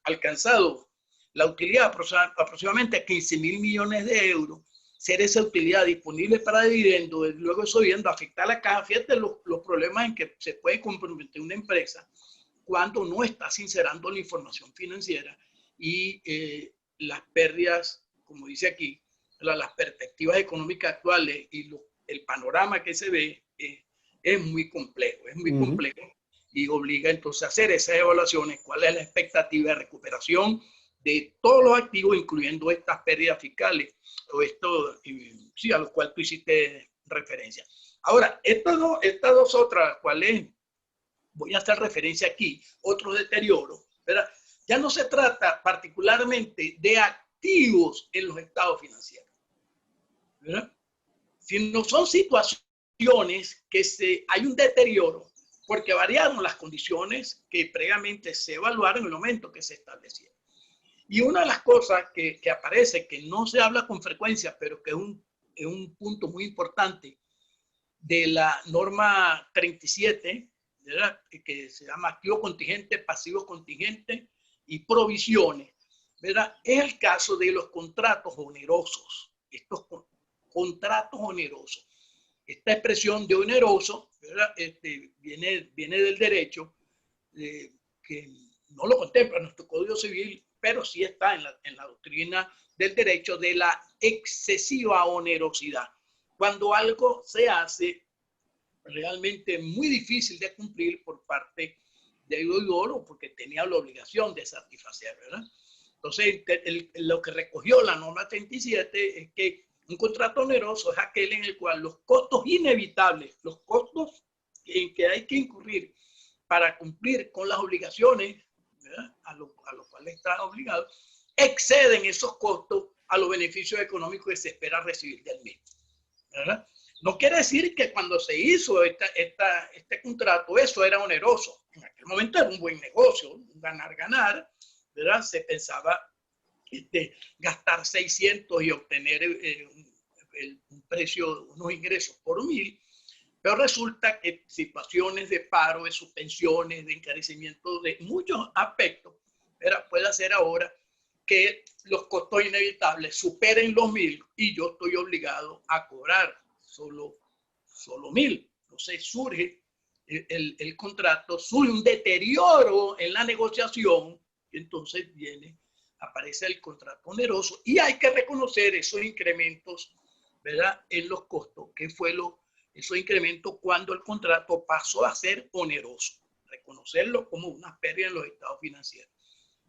alcanzado la utilidad aproximadamente 15.000 millones de euros, ser esa utilidad disponible para dividendo, luego eso viendo afectar la caja. Fíjate los problemas en que se puede comprometer una empresa cuando no está sincerando la información financiera y las pérdidas, como dice aquí, las perspectivas económicas actuales y el panorama que se ve es muy complejo, y obliga entonces a hacer esas evaluaciones, cuál es la expectativa de recuperación de todos los activos, incluyendo estas pérdidas fiscales, o esto, sí, a lo cual tú hiciste referencia. Ahora, estas dos otras, ¿cuáles? Voy a hacer referencia aquí, otros deterioros, ¿verdad? Ya no se trata particularmente de activos en los estados financieros, ¿verdad? Sino son situaciones que hay un deterioro porque variaron las condiciones que previamente se evaluaron en el momento que se establecieron. Y una de las cosas que aparece, que no se habla con frecuencia, pero que es un punto muy importante de la norma 37, ¿verdad? Que se llama activo contingente, pasivo contingente y provisiones, ¿verdad? Es el caso de los contratos onerosos. Estos contratos onerosos. Esta expresión de oneroso, ¿verdad? Viene del derecho, que no lo contempla nuestro Código Civil, pero sí está en la doctrina del derecho de la excesiva onerosidad. Cuando algo se hace realmente muy difícil de cumplir por parte del deudor o porque tenía la obligación de satisfacer, ¿verdad? Entonces, lo que recogió la norma 37 es que un contrato oneroso es aquel en el cual los costos inevitables, los costos en que hay que incurrir para cumplir con las obligaciones, ¿verdad? a lo cual está obligado, exceden esos costos a los beneficios económicos que se espera recibir del mismo, ¿verdad? No quiere decir que cuando se hizo este contrato eso era oneroso. En aquel momento era un buen negocio, ganar, ¿verdad? Se pensaba gastar 600 y obtener un precio, unos ingresos por 1.000, pero resulta que situaciones de paro, de suspensiones, de encarecimiento de muchos aspectos, ¿verdad? Puede hacer ahora que los costos inevitables superen los 1.000 y yo estoy obligado a cobrar solo 1.000. Entonces surge el contrato, surge un deterioro en la negociación, y entonces aparece el contrato oneroso y hay que reconocer esos incrementos, ¿verdad? En los costos, que fue esos incrementos cuando el contrato pasó a ser oneroso, reconocerlo como una pérdida en los estados financieros.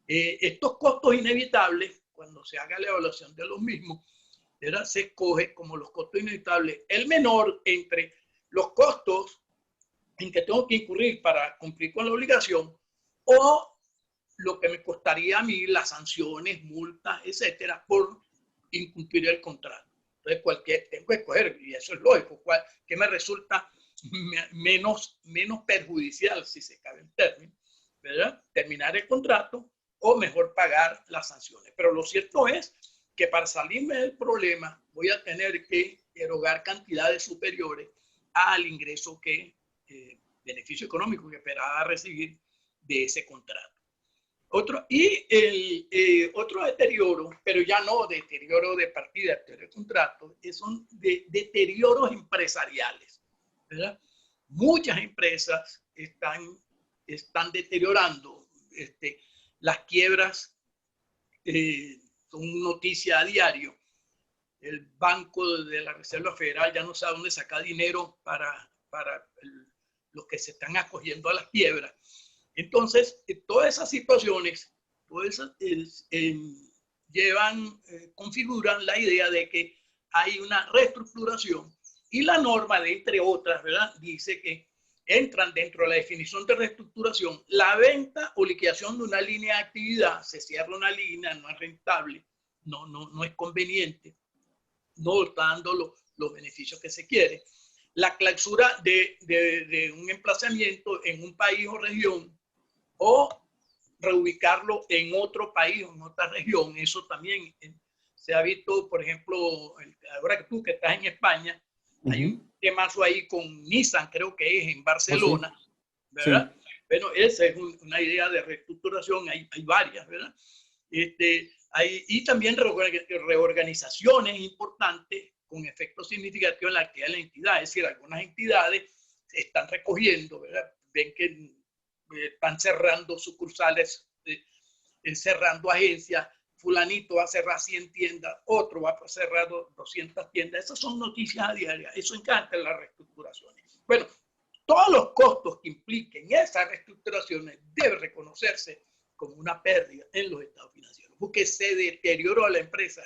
Estos costos inevitables, cuando se haga la evaluación de los mismos, ¿verdad? Se escoge como los costos inevitables el menor entre los costos en que tengo que incurrir para cumplir con la obligación o lo que me costaría a mí las sanciones, multas, etcétera, por incumplir el contrato. Entonces, tengo que escoger, y eso es lógico, que me resulta menos perjudicial, si se cabe el término, ¿verdad? Terminar el contrato o mejor pagar las sanciones. Pero lo cierto es que para salirme del problema voy a tener que erogar cantidades superiores al ingreso beneficio económico que esperaba recibir de ese contrato. Otro deterioro, pero ya no deterioro de partida, deterioro de contrato, son deterioros empresariales, ¿verdad? Muchas empresas están deteriorando, las quiebras son noticia a diario. El Banco de la Reserva Federal ya no sabe dónde sacar dinero para los que se están acogiendo a las quiebras. Entonces, todas esas situaciones configuran la idea de que hay una reestructuración y la norma, entre otras, ¿verdad? Dice que entran dentro de la definición de reestructuración la venta o liquidación de una línea de actividad. Se cierra una línea, no es rentable, no es conveniente, no está dando los beneficios que se quiere. La clausura de un emplazamiento en un país o región o reubicarlo en otro país o en otra región. Eso también se ha visto, por ejemplo, ahora que tú que estás en España, hay un temazo ahí con Nissan, creo que es en Barcelona, ¿verdad? Sí. Bueno, esa es una idea de reestructuración, hay varias, ¿verdad? Y también reorganizaciones importantes con efectos significativos en la actividad de la entidad. Es decir, algunas entidades se están recogiendo, ¿verdad? Ven que están cerrando sucursales, cerrando agencias. Fulanito va a cerrar 100 tiendas, otro va a cerrar 200 tiendas. Esas son noticias a diario. Eso encanta las reestructuraciones. Bueno, todos los costos que impliquen esas reestructuraciones deben reconocerse como una pérdida en los estados financieros, porque se deterioró la empresa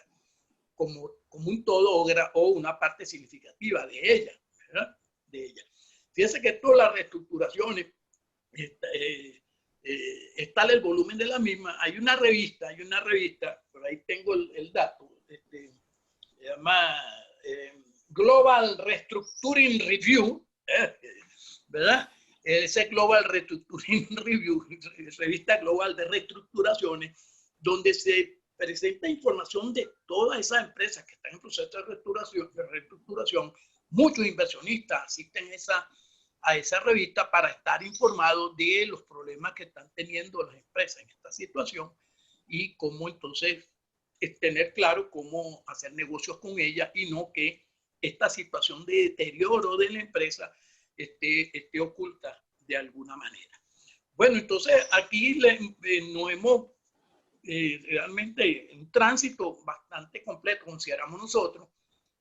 como un todo o una parte significativa de ella, ¿verdad? De ella. Fíjense que todas las reestructuraciones, está el volumen de la misma. Hay una revista, por ahí tengo el dato, se llama Global Restructuring Review, ¿verdad? Ese Global Restructuring Review, revista global de reestructuraciones, donde se presenta información de todas esas empresas que están en proceso de reestructuración. Muchos inversionistas asisten a esa revista para estar informados de los problemas que están teniendo las empresas en esta situación y cómo entonces tener claro cómo hacer negocios con ellas y no que esta situación de deterioro de la empresa esté oculta de alguna manera. Bueno, entonces aquí nos hemos realmente un tránsito bastante completo, consideramos nosotros,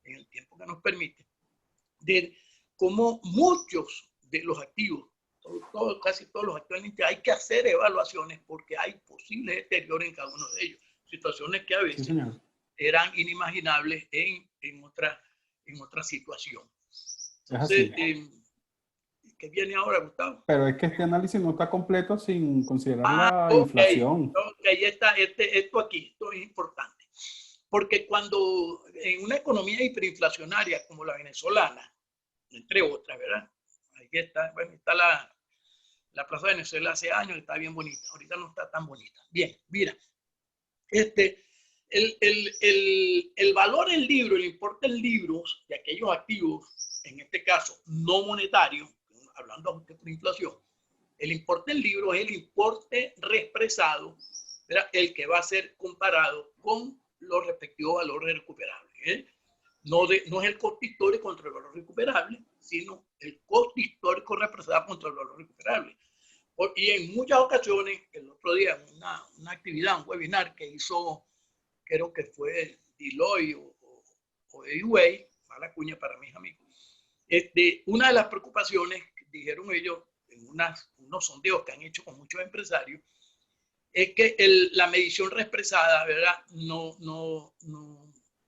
en el tiempo que nos permite, de cómo muchos de los activos, casi todos los activos, hay que hacer evaluaciones porque hay posible deterioro en cada uno de ellos. Situaciones que a veces eran inimaginables en otra situación. Entonces, ¿qué viene ahora, Gustavo? Pero es que este análisis no está completo sin considerar la inflación. Esto es importante. Porque cuando en una economía hiperinflacionaria como la venezolana, entre otras, ¿verdad? Ahí está, bueno, está la Plaza de Venezuela hace años, está bien bonita. Ahorita no está tan bonita. Bien, mira. El valor en libro, el importe en libros de aquellos activos, en este caso no monetarios, hablando ajuste por inflación, el importe en libro es el importe reexpresado, ¿verdad? El que va a ser comparado con los respectivos valores recuperables. No es el costo histórico contra el valor recuperable, sino el costo histórico representado contra el valor recuperable. Y en muchas ocasiones, el otro día, en una actividad, un webinar que hizo, creo que fue Deloitte o EY, mala cuña para mis amigos, una de las preocupaciones que dijeron ellos en unos sondeos que han hecho con muchos empresarios es que la medición reexpresada, ¿verdad? No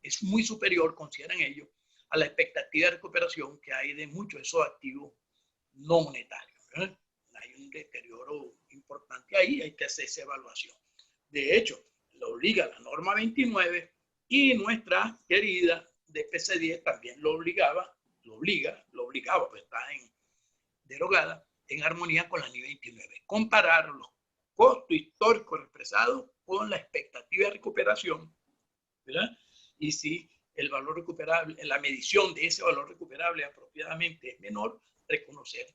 es muy superior, consideran ellos, a la expectativa de recuperación que hay de muchos de esos activos no monetarios, ¿verdad? Hay un deterioro importante ahí, hay que hacer esa evaluación. De hecho, lo obliga la norma 29 y nuestra querida DPC 10 también lo obligaba, pues está derogada, en armonía con la NI 29. Comparar los costos históricos expresados con la expectativa de recuperación, ¿verdad? Y si el valor recuperable, la medición de ese valor recuperable apropiadamente es menor, reconocer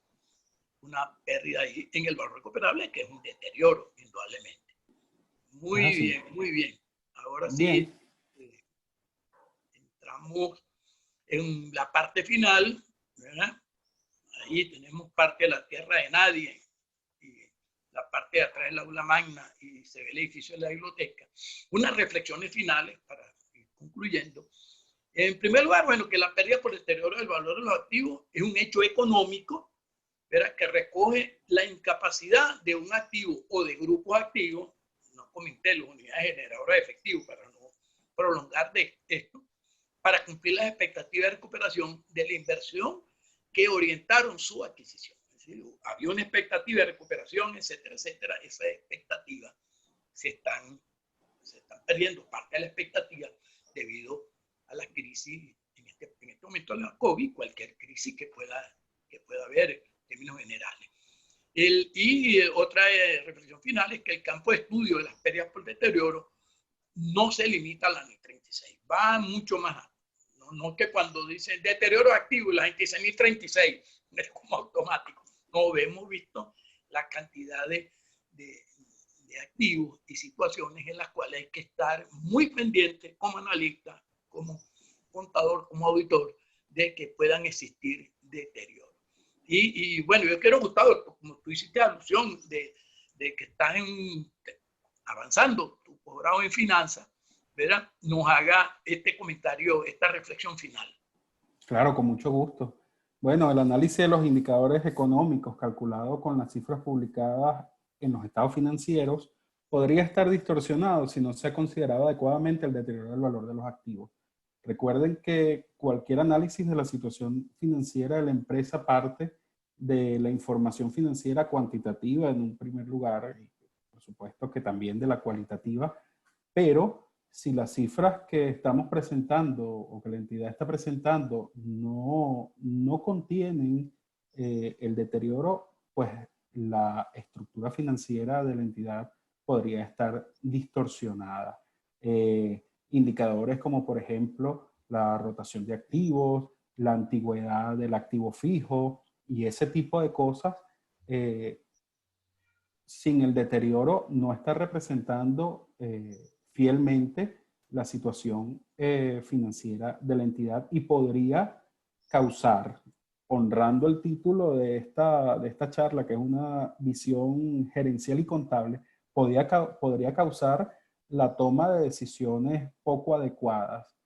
una pérdida ahí en el valor recuperable, que es un deterioro, indudablemente. Muy bien, muy bien. Ahora sí, entramos en la parte final, ¿verdad? Ahí tenemos parte de la tierra de nadie, y la parte de atrás del aula magna, y se ve el edificio de la biblioteca. Unas reflexiones finales para ir concluyendo. En primer lugar, bueno, que la pérdida por deterioro del valor de los activos es un hecho económico, ¿verdad? Que recoge la incapacidad de un activo o de grupos activos, no comenté las unidades generadoras de efectivo para no prolongar de esto, para cumplir las expectativas de recuperación de la inversión que orientaron su adquisición. Es decir, había una expectativa de recuperación, etcétera, etcétera. Esas expectativas se están perdiendo, parte de la expectativa debido a la crisis en este momento de la COVID, cualquier crisis que pueda haber en términos generales. Y otra reflexión final es que el campo de estudio de las pérdidas por deterioro no se limita a la NI 36, va mucho más alto. No que cuando dicen deterioro activo la gente dice NI 36, es como automático. No, hemos visto la cantidad de de activos y situaciones en las cuales hay que estar muy pendiente como analista, como contador, como auditor, de que puedan existir deterioros. Y bueno, yo quiero, Gustavo, como tú hiciste alusión de que estás avanzando tu posgrado en finanzas, ¿verdad? Nos haga este comentario, esta reflexión final. Claro, con mucho gusto. Bueno, el análisis de los indicadores económicos calculado con las cifras publicadas en los estados financieros podría estar distorsionado si no se ha considerado adecuadamente el deterioro del valor de los activos. Recuerden que cualquier análisis de la situación financiera de la empresa parte de la información financiera cuantitativa en un primer lugar, y por supuesto que también de la cualitativa, pero si las cifras que estamos presentando o que la entidad está presentando no contienen el deterioro, pues la estructura financiera de la entidad podría estar distorsionada. Indicadores como, por ejemplo, la rotación de activos, la antigüedad del activo fijo y ese tipo de cosas, sin el deterioro no está representando fielmente la situación financiera de la entidad y podría causar, honrando el título de esta charla, que es una visión gerencial y contable, podría causar la toma de decisiones poco adecuadas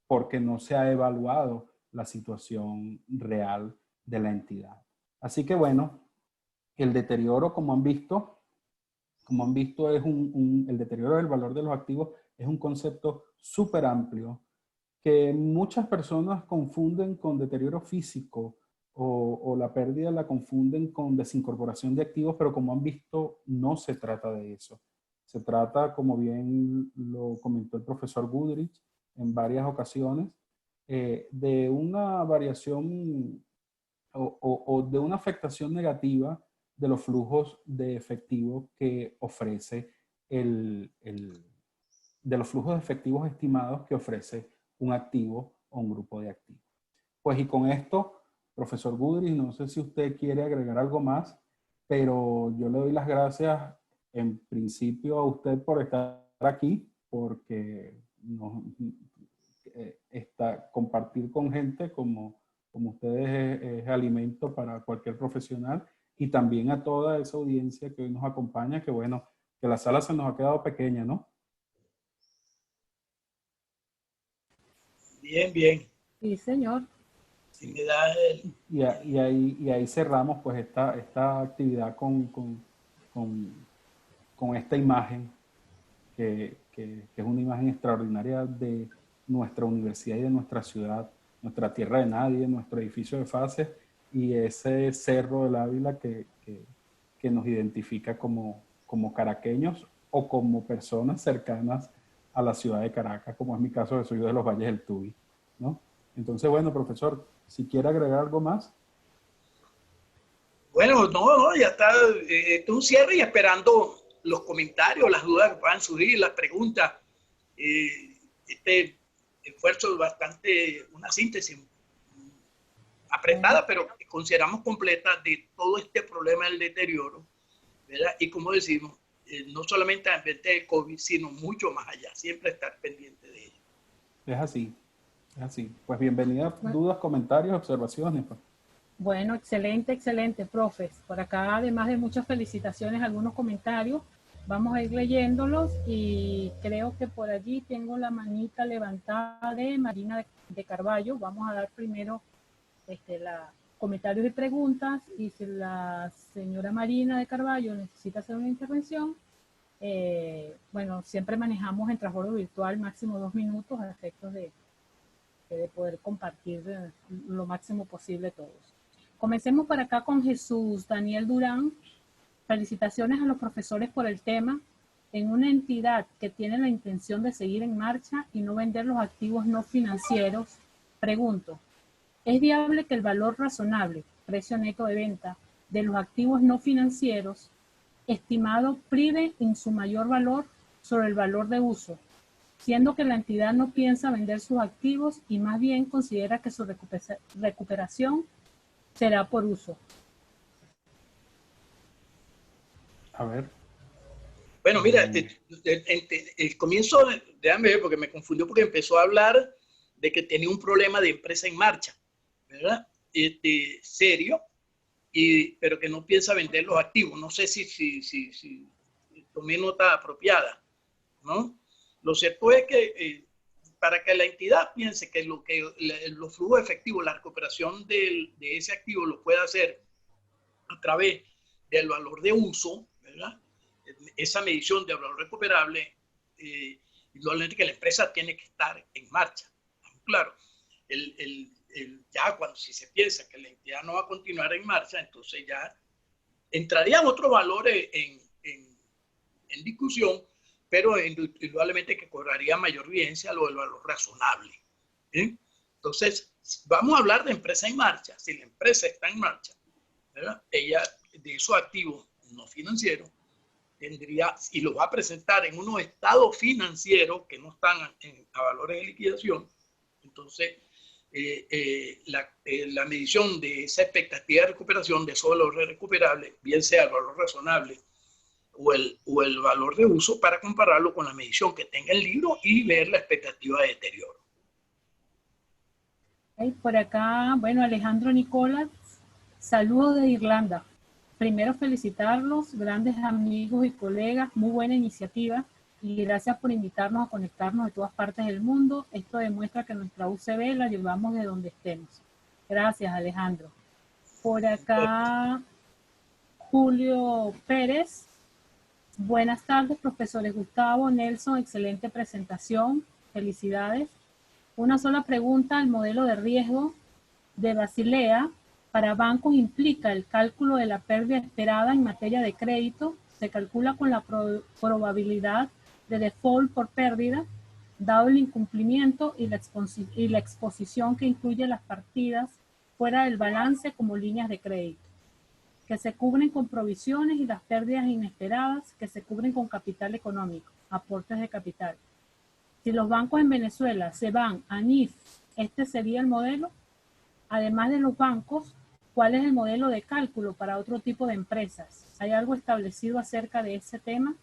porque no se ha evaluado la situación real de la entidad. Así que bueno, el deterioro, como han visto, es el deterioro del valor de los activos es un concepto súper amplio que muchas personas confunden con deterioro físico o la pérdida la confunden con desincorporación de activos, pero como han visto, no se trata de eso. Se trata, como bien lo comentó el profesor Goodrich en varias ocasiones, de una variación o de una afectación negativa de los flujos de efectivo que ofrece de los flujos de efectivos estimados que ofrece un activo o un grupo de activos. Pues y con esto, profesor Goodrich, no sé si usted quiere agregar algo más, pero yo le doy las gracias en principio a usted por estar aquí, porque compartir con gente como ustedes es alimento para cualquier profesional, y también a toda esa audiencia que hoy nos acompaña, que bueno, que la sala se nos ha quedado pequeña, ¿no? Bien, bien. Sí, señor. Si me da y ahí cerramos pues esta actividad con esta imagen que es una imagen extraordinaria de nuestra universidad y de nuestra ciudad, nuestra tierra de nadie, nuestro edificio de fases y ese cerro del Ávila que nos identifica como caraqueños o como personas cercanas a la ciudad de Caracas, como es mi caso, que soy de los Valles del Tuy, ¿no? Entonces, bueno, profesor, si quiere agregar algo más. Bueno, no, ya está. Esto es un cierre y esperando los comentarios, las dudas que puedan surgir, las preguntas. Este esfuerzo es bastante, una síntesis apretada, pero que consideramos completa de todo este problema del deterioro, ¿verdad? Y como decimos, no solamente a ambiente del COVID, sino mucho más allá, siempre estar pendiente de ello. Es así, es así. Pues bienvenida, dudas, comentarios, observaciones. Pues. Bueno, excelente, excelente, profes. Por acá, además de muchas felicitaciones, algunos comentarios. Vamos a ir leyéndolos y creo que por allí tengo la manita levantada de Marina de Carballo. Vamos a dar primero comentarios y preguntas, y si la señora Marina de Carballo necesita hacer una intervención, bueno, siempre manejamos en transbordo virtual máximo 2 minutos a efectos de poder compartir lo máximo posible todos. Comencemos por acá con Jesús Daniel Durán. Felicitaciones a los profesores por el tema. En una entidad que tiene la intención de seguir en marcha y no vender los activos no financieros, pregunto, ¿es viable que el valor razonable, precio neto de venta, de los activos no financieros estimado prive en su mayor valor sobre el valor de uso, siendo que la entidad no piensa vender sus activos y más bien considera que su recuperación será por uso? A ver. Bueno, mira, el comienzo, déjame ver, porque me confundió, porque empezó a hablar de que tenía un problema de empresa en marcha, ¿verdad? Serio, pero que no piensa vender los activos. No sé si tomé nota apropiada, ¿no? Lo cierto es que para que la entidad piense que los flujos efectivos, la recuperación de ese activo lo puede hacer a través del valor de uso, ¿verdad? Esa medición de valor recuperable, igualmente que la empresa tiene que estar en marcha. Claro, ya cuando si se piensa que la entidad no va a continuar en marcha, entonces ya entrarían otros valores en discusión, pero indudablemente que cobraría mayor vigencia lo del valor razonable. ¿Sí? Entonces, vamos a hablar de empresa en marcha. Si la empresa está en marcha, ¿verdad? Ella de esos activos no financieros tendría, y los va a presentar en unos estados financieros que no están a valores de liquidación, entonces la medición de esa expectativa de recuperación de esos valores recuperables, bien sea el valor razonable o el valor de uso, para compararlo con la medición que tenga el libro y ver la expectativa de deterioro. Por acá, bueno, Alejandro Nicolás, saludos de Irlanda. Primero felicitarlos, grandes amigos y colegas, muy buena iniciativa y gracias por invitarnos a conectarnos de todas partes del mundo. Esto demuestra que nuestra UCB la llevamos de donde estemos. Gracias, Alejandro. Por acá, Julio Pérez. Buenas tardes, profesores Gustavo, Nelson, excelente presentación. Felicidades. Una sola pregunta: el modelo de riesgo de Basilea para bancos implica el cálculo de la pérdida esperada en materia de crédito. Se calcula con la probabilidad de default por pérdida, dado el incumplimiento y la exposición que incluye las partidas fuera del balance como líneas de crédito, que se cubren con provisiones, y las pérdidas inesperadas que se cubren con capital económico, aportes de capital. Si los bancos en Venezuela se van a NIF, este sería el modelo. Además de los bancos, ¿cuál es el modelo de cálculo para otro tipo de empresas? ¿Hay algo establecido acerca de ese tema?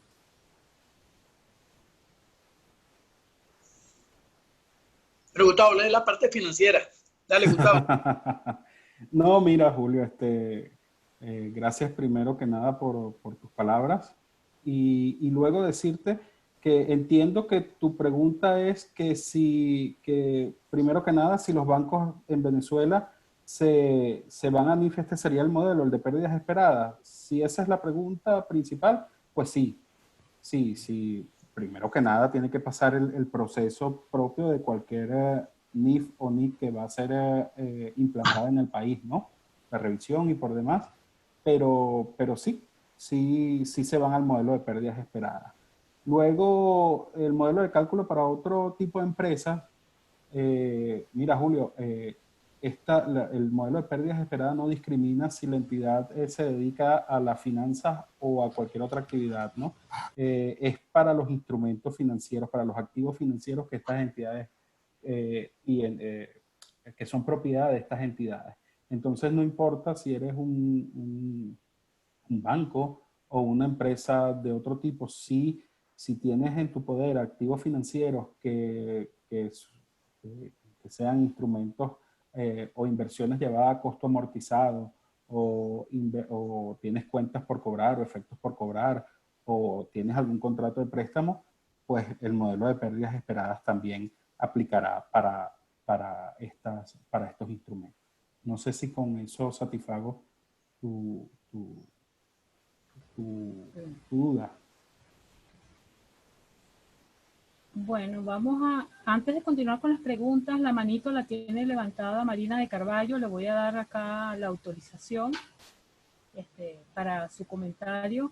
Pero Gustavo, lee la parte financiera. Dale, Gustavo. No, mira, Julio, gracias primero que nada por tus palabras y luego decirte que entiendo que tu pregunta es que primero que nada, si los bancos en Venezuela se van a NIF, este sería el modelo, el de pérdidas esperadas. Si esa es la pregunta principal, pues sí, sí. Primero que nada tiene que pasar el proceso propio de cualquier NIF o NIC que va a ser implantada en el país, ¿no? La revisión y por demás. Pero sí se van al modelo de pérdidas esperadas. Luego, el modelo de cálculo para otro tipo de empresas. Mira, Julio, el modelo de pérdidas esperadas no discrimina si la entidad se dedica a las finanzas o a cualquier otra actividad, ¿no? Es para los instrumentos financieros, para los activos financieros que estas entidades que son propiedad de estas entidades. Entonces no importa si eres un banco o una empresa de otro tipo, si tienes en tu poder activos financieros que sean instrumentos o inversiones llevadas a costo amortizado, o tienes cuentas por cobrar o efectos por cobrar, o tienes algún contrato de préstamo, pues el modelo de pérdidas esperadas también aplicará para estos instrumentos. No sé si con eso satisfago tu duda. Bueno, antes de continuar con las preguntas, la manito la tiene levantada Marina de Carballo. Le voy a dar acá la autorización para su comentario,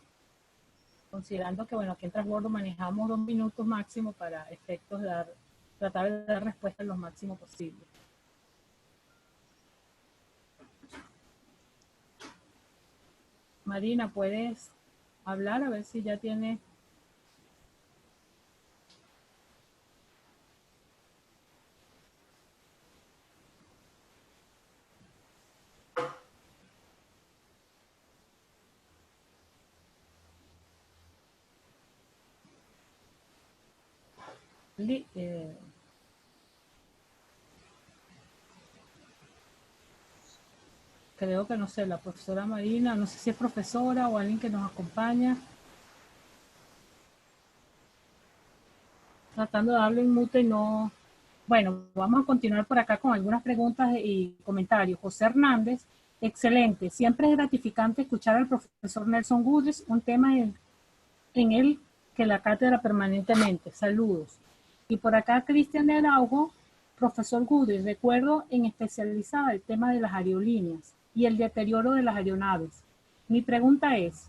considerando que, bueno, aquí en Transbordo manejamos 2 minutos máximo para efectos de tratar de dar respuesta lo máximo posible. Marina, ¿puedes hablar? A ver si ya tiene... creo que no sé, la profesora Marina, no sé si es profesora o alguien que nos acompaña. Tratando de darle un mute y no... Bueno, vamos a continuar por acá con algunas preguntas y comentarios. José Hernández, excelente. Siempre es gratificante escuchar al profesor Nelson Goodrich, un tema en el que la cátedra permanentemente. Saludos. Y por acá Cristian de Araujo, profesor Goodrich, recuerdo en especializada el tema de las aerolíneas y el deterioro de las aeronaves. Mi pregunta es,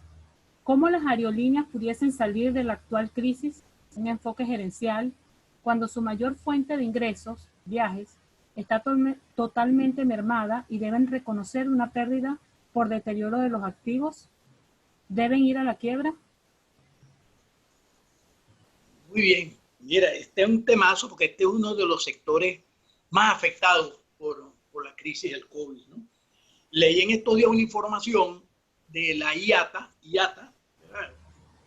¿cómo las aerolíneas pudiesen salir de la actual crisis, un enfoque gerencial, cuando su mayor fuente de ingresos, viajes, está totalmente mermada y deben reconocer una pérdida por deterioro de los activos? ¿Deben ir a la quiebra? Muy bien. Mira, este es un temazo porque este es uno de los sectores más afectados por la crisis del COVID, ¿no? Leí en estos días una información de la IATA, ¿verdad?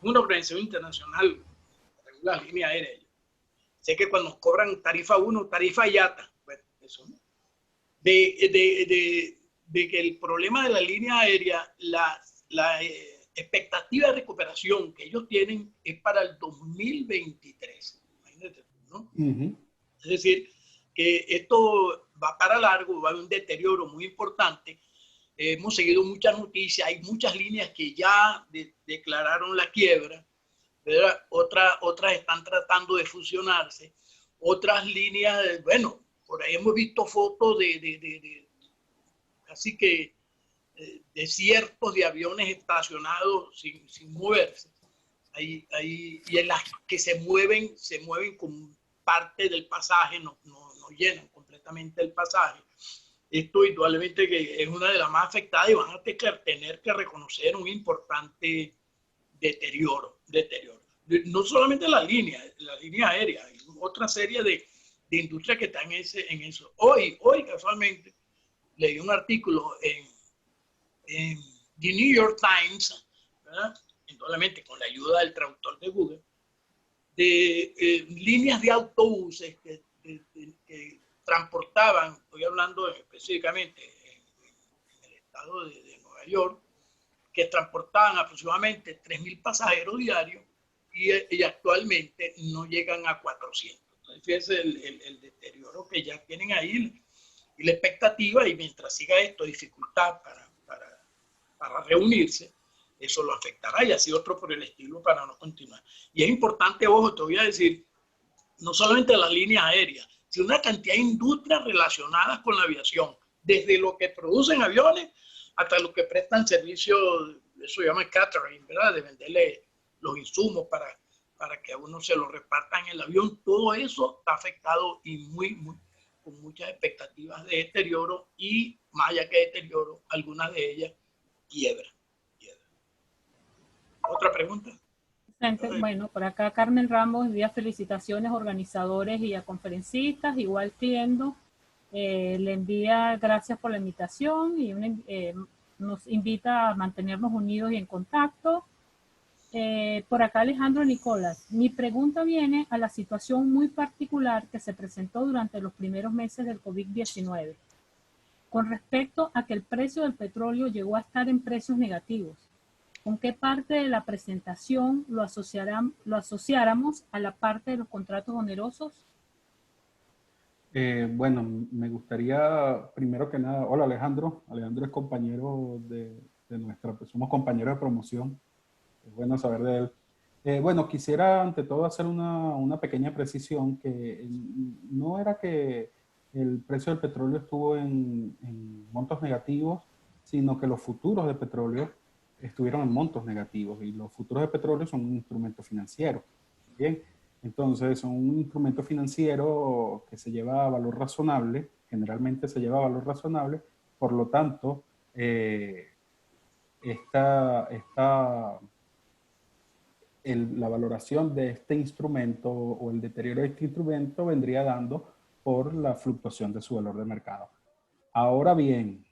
Una organización internacional que regula las líneas aéreas. Sé que cuando nos cobran tarifa 1, tarifa IATA, bueno, eso, ¿no? De que el problema de la línea aérea, la expectativa de recuperación que ellos tienen es para el 2023. Imagínate, ¿no? Es decir, que esto va para largo, va a haber un deterioro muy importante. Hemos seguido muchas noticias, hay muchas líneas que ya declararon la quiebra, ¿verdad? Otras están tratando de fusionarse, otras líneas, bueno, por ahí hemos visto fotos así que de cientos de aviones estacionados sin moverse. Y en las que se mueven con parte del pasaje, no llenan completamente el pasaje. Esto indudablemente que es una de las más afectadas y van a tener que reconocer un importante deterioro. No solamente la línea aérea, hay otra serie de industrias que están en eso. Hoy casualmente leí un artículo en The New York Times, ¿verdad? Indudablemente con la ayuda del traductor de Google, de líneas de autobuses que transportaban, estoy hablando específicamente en el estado de Nueva York, que transportaban aproximadamente 3.000 pasajeros diarios y actualmente no llegan a 400. Entonces, fíjense el deterioro que ya tienen ahí y la expectativa, y mientras siga esto, dificultad para reunirse, eso lo afectará y así otro por el estilo para no continuar. Y es importante, ojo, te voy a decir, no solamente las líneas aéreas, sino una cantidad de industrias relacionadas con la aviación, desde lo que producen aviones hasta los que prestan servicios, eso se llama catering, ¿verdad? De venderle los insumos para que a uno se lo repartan en el avión. Todo eso está afectado y con muchas expectativas de deterioro y, más allá que deterioro, algunas de ellas quiebra. ¿Otra pregunta? Bueno, por acá Carmen Ramos envía felicitaciones a organizadores y a conferencistas, igual Tiendo le envía gracias por la invitación y nos invita a mantenernos unidos y en contacto. Por acá Alejandro Nicolás, mi pregunta viene a la situación muy particular que se presentó durante los primeros meses del COVID-19, con respecto a que el precio del petróleo llegó a estar en precios negativos. ¿Con qué parte de la presentación lo asociáramos a la parte de los contratos onerosos? Bueno, me gustaría, primero que nada, hola Alejandro. Alejandro es compañero de nuestra, pues somos compañeros de promoción. Es bueno saber de él. Bueno, quisiera ante todo hacer una pequeña precisión, que no era que el precio del petróleo estuvo en montos negativos, sino que los futuros de petróleo estuvieron en montos negativos, y los futuros de petróleo son un instrumento financiero. Bien, entonces son un instrumento financiero que se lleva a valor razonable, generalmente se lleva a valor razonable, por lo tanto, la valoración de este instrumento o el deterioro de este instrumento vendría dando por la fluctuación de su valor de mercado. Ahora bien,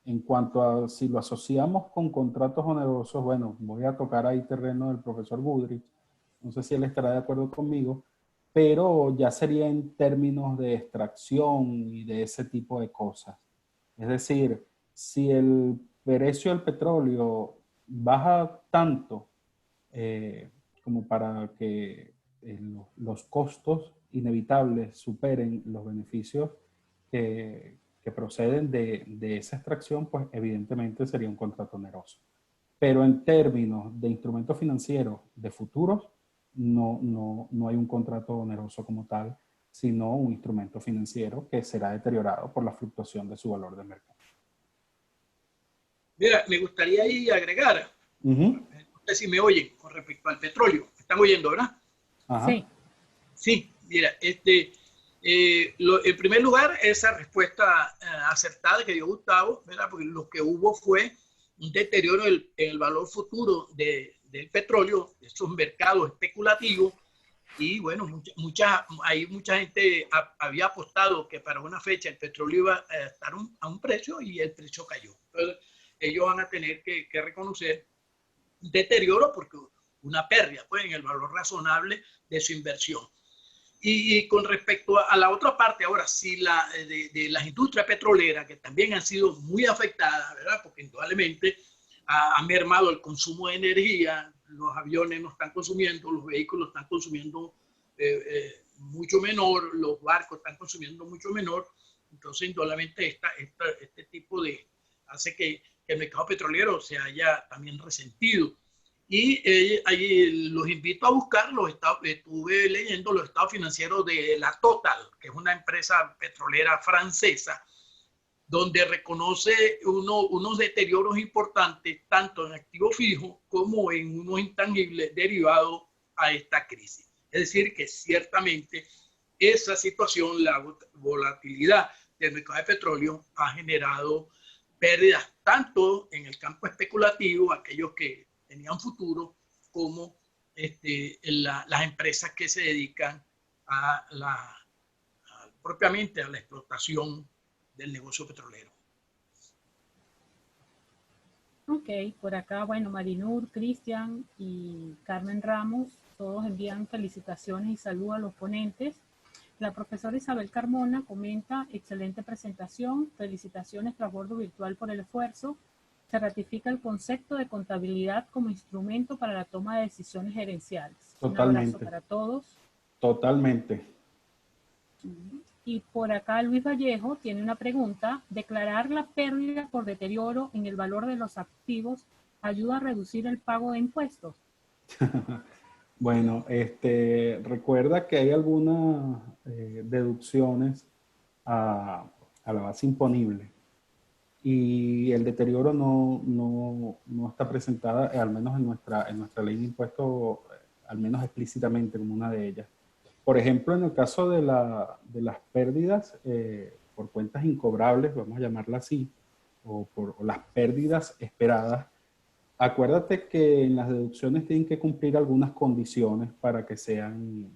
en cuanto a si lo asociamos con contratos onerosos, bueno, voy a tocar ahí terreno del profesor Goodrich. no sé si él estará de acuerdo conmigo, pero ya sería en términos de extracción y de ese tipo de cosas. Es decir, si el precio del petróleo baja tanto como para que los costos inevitables superen los beneficios que proceden de esa extracción, pues evidentemente sería un contrato oneroso. Pero en términos de instrumentos financieros de futuros, no hay un contrato oneroso como tal, sino un instrumento financiero que será deteriorado por la fluctuación de su valor de mercado. Mira, me gustaría ahí agregar, no sé si me oyen con respecto al petróleo. ¿Me están oyendo, verdad? Ajá. Sí. Sí, mira, en primer lugar, esa respuesta acertada que dio Gustavo, ¿verdad? Porque lo que hubo fue un deterioro en el valor futuro del petróleo, de esos mercados especulativos, y bueno, mucha gente había apostado que para una fecha el petróleo iba a estar a un precio y el precio cayó. Entonces, ellos van a tener que reconocer un deterioro porque una pérdida pues, en el valor razonable de su inversión. Y con respecto a la otra parte, ahora sí, de las industrias petroleras, que también han sido muy afectadas, ¿verdad? Porque indudablemente ha mermado el consumo de energía, los aviones no están consumiendo, los vehículos están consumiendo mucho menor, los barcos están consumiendo mucho menor. Entonces, indudablemente, este tipo de hace que el mercado petrolero se haya también resentido. Y ahí los invito a buscar, estuve leyendo los estados financieros de la Total, que es una empresa petrolera francesa, donde reconoce unos deterioros importantes, tanto en activos fijos como en unos intangibles derivados a esta crisis. Es decir, que ciertamente esa situación, la volatilidad del mercado de petróleo, ha generado pérdidas tanto en el campo especulativo, aquellos que tenían futuro, como las empresas que se dedican propiamente a la explotación del negocio petrolero. Ok, por acá, bueno, Marinur, Cristian y Carmen Ramos, todos envían felicitaciones y saludos a los ponentes. La profesora Isabel Carmona comenta, excelente presentación, felicitaciones Transbordo Virtual por el esfuerzo. Se ratifica el concepto de contabilidad como instrumento para la toma de decisiones gerenciales. Totalmente. Un abrazo para todos. Totalmente. Y por acá Luis Vallejo tiene una pregunta. ¿Declarar la pérdida por deterioro en el valor de los activos ayuda a reducir el pago de impuestos? Bueno, recuerda que hay algunas deducciones a la base imponible y el deterioro no está presentada, al menos en nuestra ley de impuestos, al menos explícitamente como una de ellas. Por ejemplo, en el caso de las pérdidas por cuentas incobrables, vamos a llamarla así, o las pérdidas esperadas, acuérdate que en las deducciones tienen que cumplir algunas condiciones para que sean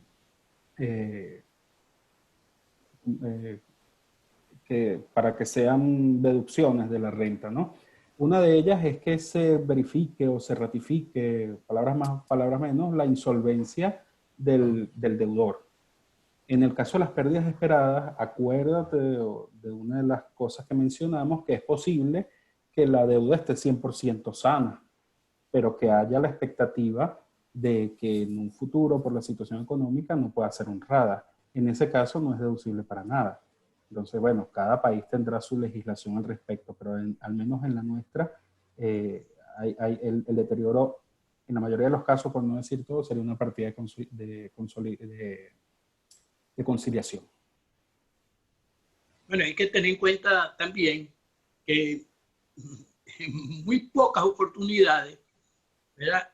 deducciones de la renta, ¿no? Una de ellas es que se verifique o se ratifique, palabras más, palabras menos, la insolvencia del deudor. En el caso de las pérdidas esperadas, acuérdate de una de las cosas que mencionamos, que es posible que la deuda esté 100% sana, pero que haya la expectativa de que en un futuro, por la situación económica, no pueda ser honrada. En ese caso no es deducible para nada. Entonces, bueno, cada país tendrá su legislación al respecto, pero al menos en la nuestra, el deterioro, en la mayoría de los casos, por no decir todo, sería una partida de conciliación. Bueno, hay que tener en cuenta también que en muy pocas oportunidades, ¿verdad?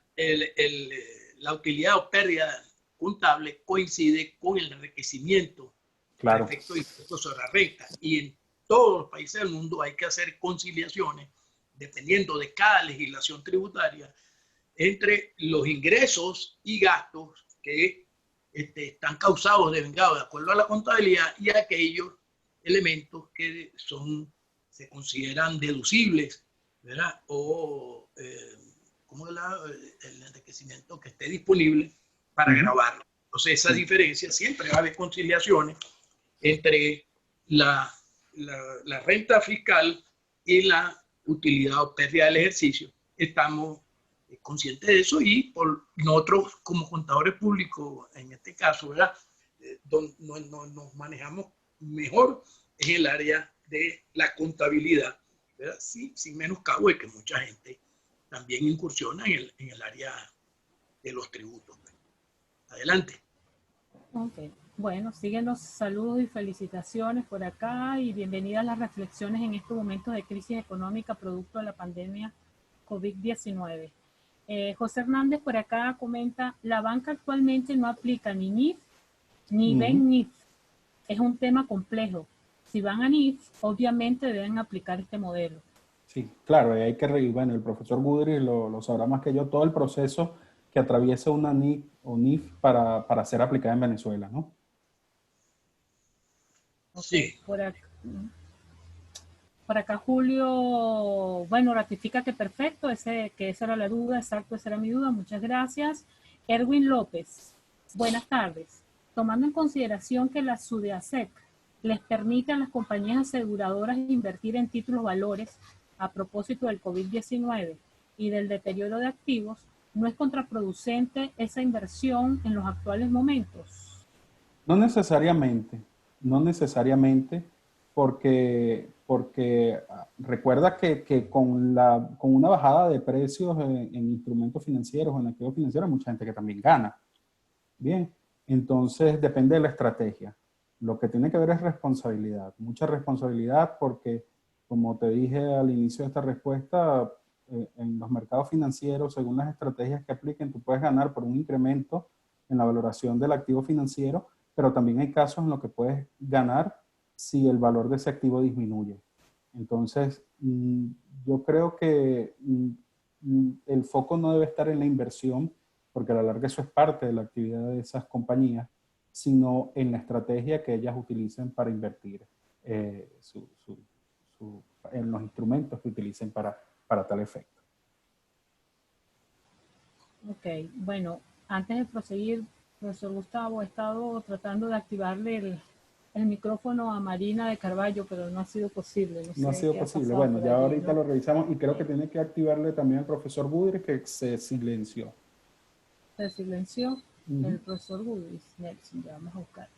La utilidad o pérdida contable coincide con el enriquecimiento Claro. a efecto de impuestos sobre la renta. Y en todos los países del mundo hay que hacer conciliaciones, dependiendo de cada legislación tributaria, entre los ingresos y gastos que están causados, devengados de acuerdo a la contabilidad y aquellos elementos que se consideran deducibles, ¿verdad? O como el enriquecimiento que esté disponible para grabarlo. Entonces, esa diferencia siempre va a haber conciliaciones entre la renta fiscal y la utilidad o pérdida del ejercicio. Estamos conscientes de eso y por nosotros como contadores públicos, en este caso, ¿verdad? Donde nos manejamos mejor en el área de la contabilidad, ¿verdad? Sí, sin menoscabo de que mucha gente también incursiona en el área de los tributos. Adelante. Ok. Bueno, siguen los saludos y felicitaciones por acá y bienvenidas a las reflexiones en estos momentos de crisis económica producto de la pandemia COVID-19. José Hernández por acá comenta, la banca actualmente no aplica ni NIF ni BEN-NIF. Es un tema complejo. Si van a NIF, obviamente deben aplicar este modelo. Sí, claro, y hay que reír. Bueno, el profesor Budrys lo sabrá más que yo, todo el proceso que atraviesa una NIF o NIF para ser aplicada en Venezuela, ¿no? Okay. Sí. Por acá Julio, bueno, ratifica que perfecto, que esa era la duda, exacto, esa era mi duda, muchas gracias. Erwin López, buenas tardes. Tomando en consideración que la SUDEASEC les permite a las compañías aseguradoras invertir en títulos valores a propósito del COVID-19 y del deterioro de activos, ¿no es contraproducente esa inversión en los actuales momentos? No necesariamente, no necesariamente, porque recuerda que con una bajada de precios en instrumentos financieros o en activos financieros, hay mucha gente que también gana. Bien, entonces depende de la estrategia. Lo que tiene que ver es responsabilidad, mucha responsabilidad porque, como te dije al inicio de esta respuesta, en los mercados financieros, según las estrategias que apliquen, tú puedes ganar por un incremento en la valoración del activo financiero, pero también hay casos en los que puedes ganar si el valor de ese activo disminuye. Entonces, yo creo que el foco no debe estar en la inversión, porque a la larga eso es parte de la actividad de esas compañías, sino en la estrategia que ellas utilicen para invertir, en los instrumentos que utilicen para tal efecto. Ok, bueno, antes de proseguir, profesor Gustavo, he estado tratando de activarle el micrófono a Marina de Carballo, pero no ha sido posible. No ha sido posible. Bueno, ya ahorita lo revisamos y creo que tiene que activarle también al profesor Budrys, que se silenció. Se silenció el profesor Budrys. Nelson, ya vamos a buscar.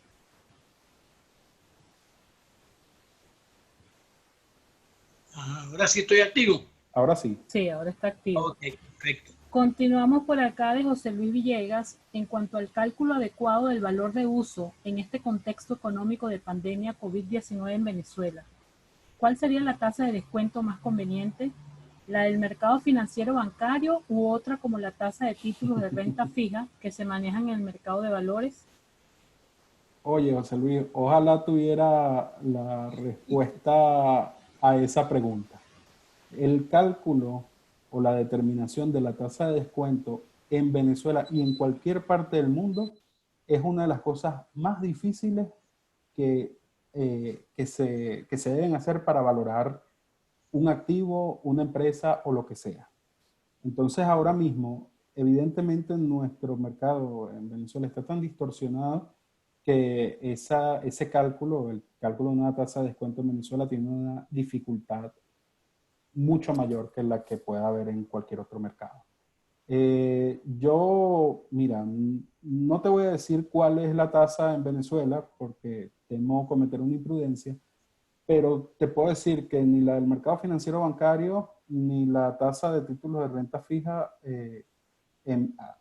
Ahora sí estoy activo. Ahora sí. Sí, ahora está activo. Ok, perfecto. Continuamos por acá de José Luis Villegas. En cuanto al cálculo adecuado del valor de uso en este contexto económico de pandemia COVID-19 en Venezuela, ¿cuál sería la tasa de descuento más conveniente? ¿La del mercado financiero bancario u otra como la tasa de títulos de renta fija que se manejan en el mercado de valores? Oye, José Luis, ojalá tuviera la respuesta a esa pregunta. El cálculo o la determinación de la tasa de descuento en Venezuela y en cualquier parte del mundo es una de las cosas más difíciles que se deben hacer para valorar un activo, una empresa o lo que sea. Entonces ahora mismo, evidentemente nuestro mercado en Venezuela está tan distorsionado que ese cálculo, el cálculo de una tasa de descuento en Venezuela tiene una dificultad mucho mayor que la que pueda haber en cualquier otro mercado. Mira, no te voy a decir cuál es la tasa en Venezuela porque temo cometer una imprudencia, pero te puedo decir que ni la del mercado financiero bancario ni la tasa de títulos de renta fija,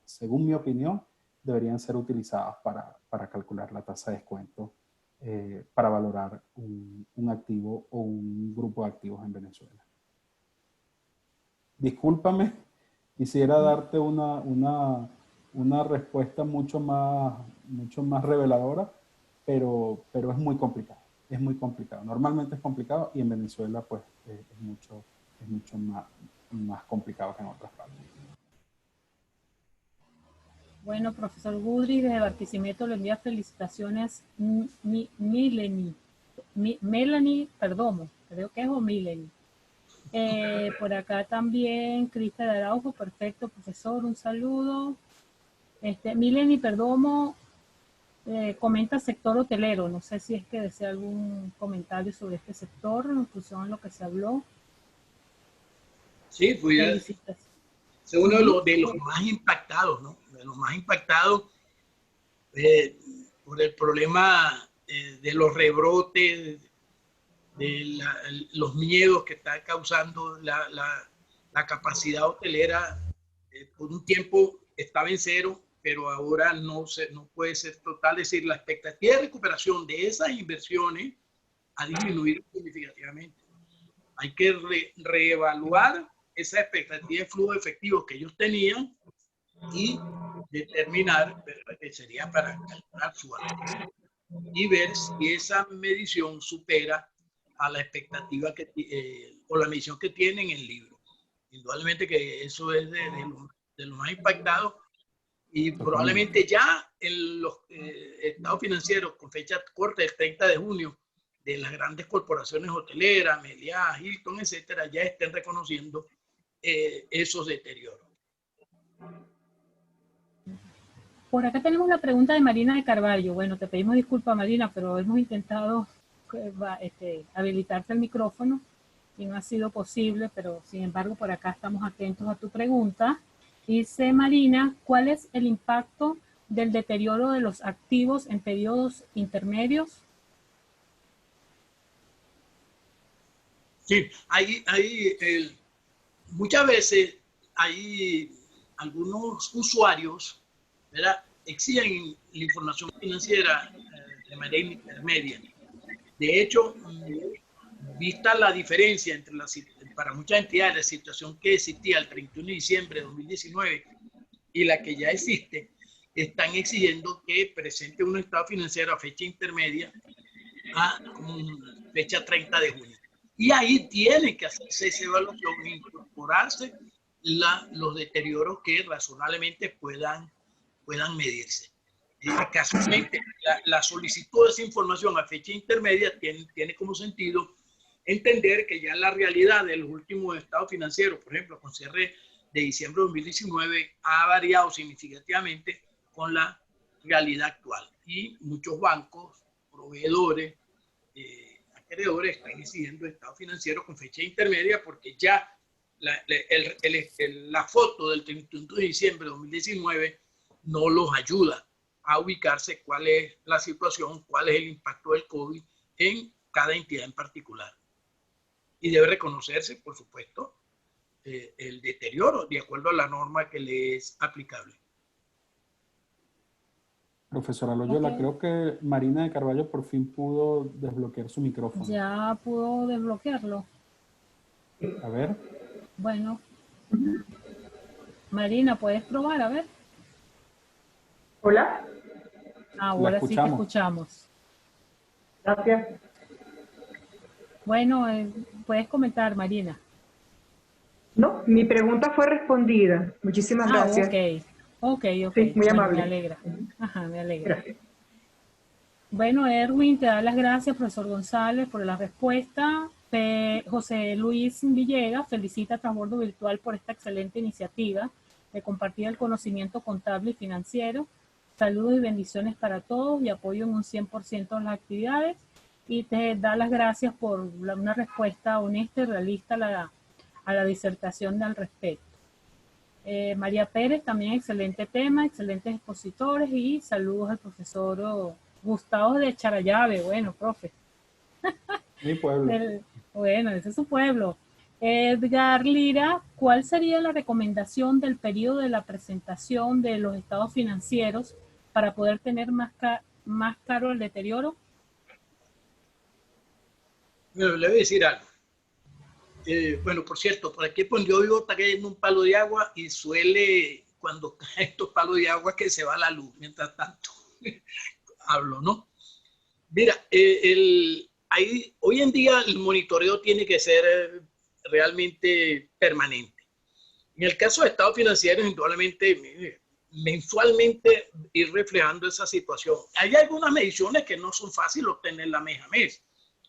según mi opinión, deberían ser utilizadas para calcular la tasa de descuento para valorar un activo o un grupo de activos en Venezuela. Discúlpame, quisiera darte una respuesta mucho más reveladora, pero es muy complicado. Es muy complicado. Normalmente es complicado y en Venezuela pues es mucho más complicado que en otras partes. Bueno, profesor Budrys, desde Barquisimeto le envía felicitaciones Melanie Perdomo, creo que es o Mileni. Por acá también Crista de Araujo, perfecto, profesor, un saludo. Mileni Perdomo comenta sector hotelero. No sé si es que desea algún comentario sobre este sector en función a lo que se habló. Sí, pues es uno de los más impactados, ¿no? De los más impactados por el problema de los rebrotes, de los miedos que está causando la capacidad hotelera. Por un tiempo estaba en cero, pero ahora no puede ser total. Es decir, la expectativa de recuperación de esas inversiones ha disminuido significativamente. Hay que reevaluar esa expectativa de flujo efectivo que ellos tenían y determinar, que sería para calcular su valor y ver si esa medición supera a la expectativa o la medición que tienen en el libro. Indudablemente que eso es de lo más impactado y probablemente ya en los estados financieros con fecha corta del 30 de junio de las grandes corporaciones hoteleras, Meliá, Hilton, etcétera, ya estén reconociendo esos deterioros. Por acá tenemos la pregunta de Marina de Carvalho. Bueno, te pedimos disculpas, Marina, pero hemos intentado habilitarte el micrófono y no ha sido posible, pero sin embargo por acá estamos atentos a tu pregunta. Dice Marina, ¿cuál es el impacto del deterioro de los activos en periodos intermedios? Sí, muchas veces hay algunos usuarios, ¿verdad?, exigen la información financiera de manera intermedia. De hecho, vista la diferencia entre para muchas entidades la situación que existía el 31 de diciembre de 2019 y la que ya existe, están exigiendo que presente un estado financiero a fecha intermedia a fecha 30 de junio. Y ahí tiene que hacerse esa evaluación e incorporarse los deterioros que razonablemente puedan medirse. Casualmente, la solicitud de esa información a fecha intermedia tiene como sentido entender que ya la realidad de los últimos estados financieros, por ejemplo, con cierre de diciembre de 2019, ha variado significativamente con la realidad actual. Y muchos bancos, proveedores, acreedores están exigiendo estado financiero con fecha intermedia porque ya la foto del 31 de diciembre de 2019 no los ayuda a ubicarse cuál es la situación, cuál es el impacto del COVID en cada entidad en particular. Y debe reconocerse, por supuesto, el deterioro de acuerdo a la norma que le es aplicable. Profesora Loyola, creo que Marina de Carvalho por fin pudo desbloquear su micrófono. Ya pudo desbloquearlo. A ver. Bueno. Marina, ¿puedes probar? A ver. Hola. Ahora sí te escuchamos. Gracias. Bueno, puedes comentar, Marina. No, mi pregunta fue respondida. Muchísimas gracias. Ok. Sí, muy amable. Me alegra. Ajá, me alegra. Gracias. Bueno, Erwin, te da las gracias, profesor González, por la respuesta. José Luis Villegas felicita a Transbordo Virtual por esta excelente iniciativa de compartir el conocimiento contable y financiero. Saludos y bendiciones para todos y apoyo en un 100% en las actividades. Y te da las gracias por una respuesta honesta y realista a la disertación al respecto. María Pérez, también excelente tema, excelentes expositores y saludos al profesor Gustavo de Charallave. Bueno, profe. Mi pueblo. Bueno, ese es su pueblo. Edgar Lira, ¿cuál sería la recomendación del periodo de la presentación de los estados financieros para poder tener más caro el deterioro? Bueno, le voy a decir algo. Bueno, por cierto, por aquí pues yo vivo está cayendo un palo de agua y suele, cuando caen estos palos de agua, que se va la luz. Mientras tanto, hablo, ¿no? Mira, hoy en día el monitoreo tiene que ser realmente permanente. En el caso de estados financieros, indudablemente, mensualmente ir reflejando esa situación. Hay algunas mediciones que no son fáciles obtenerlas mes a mes,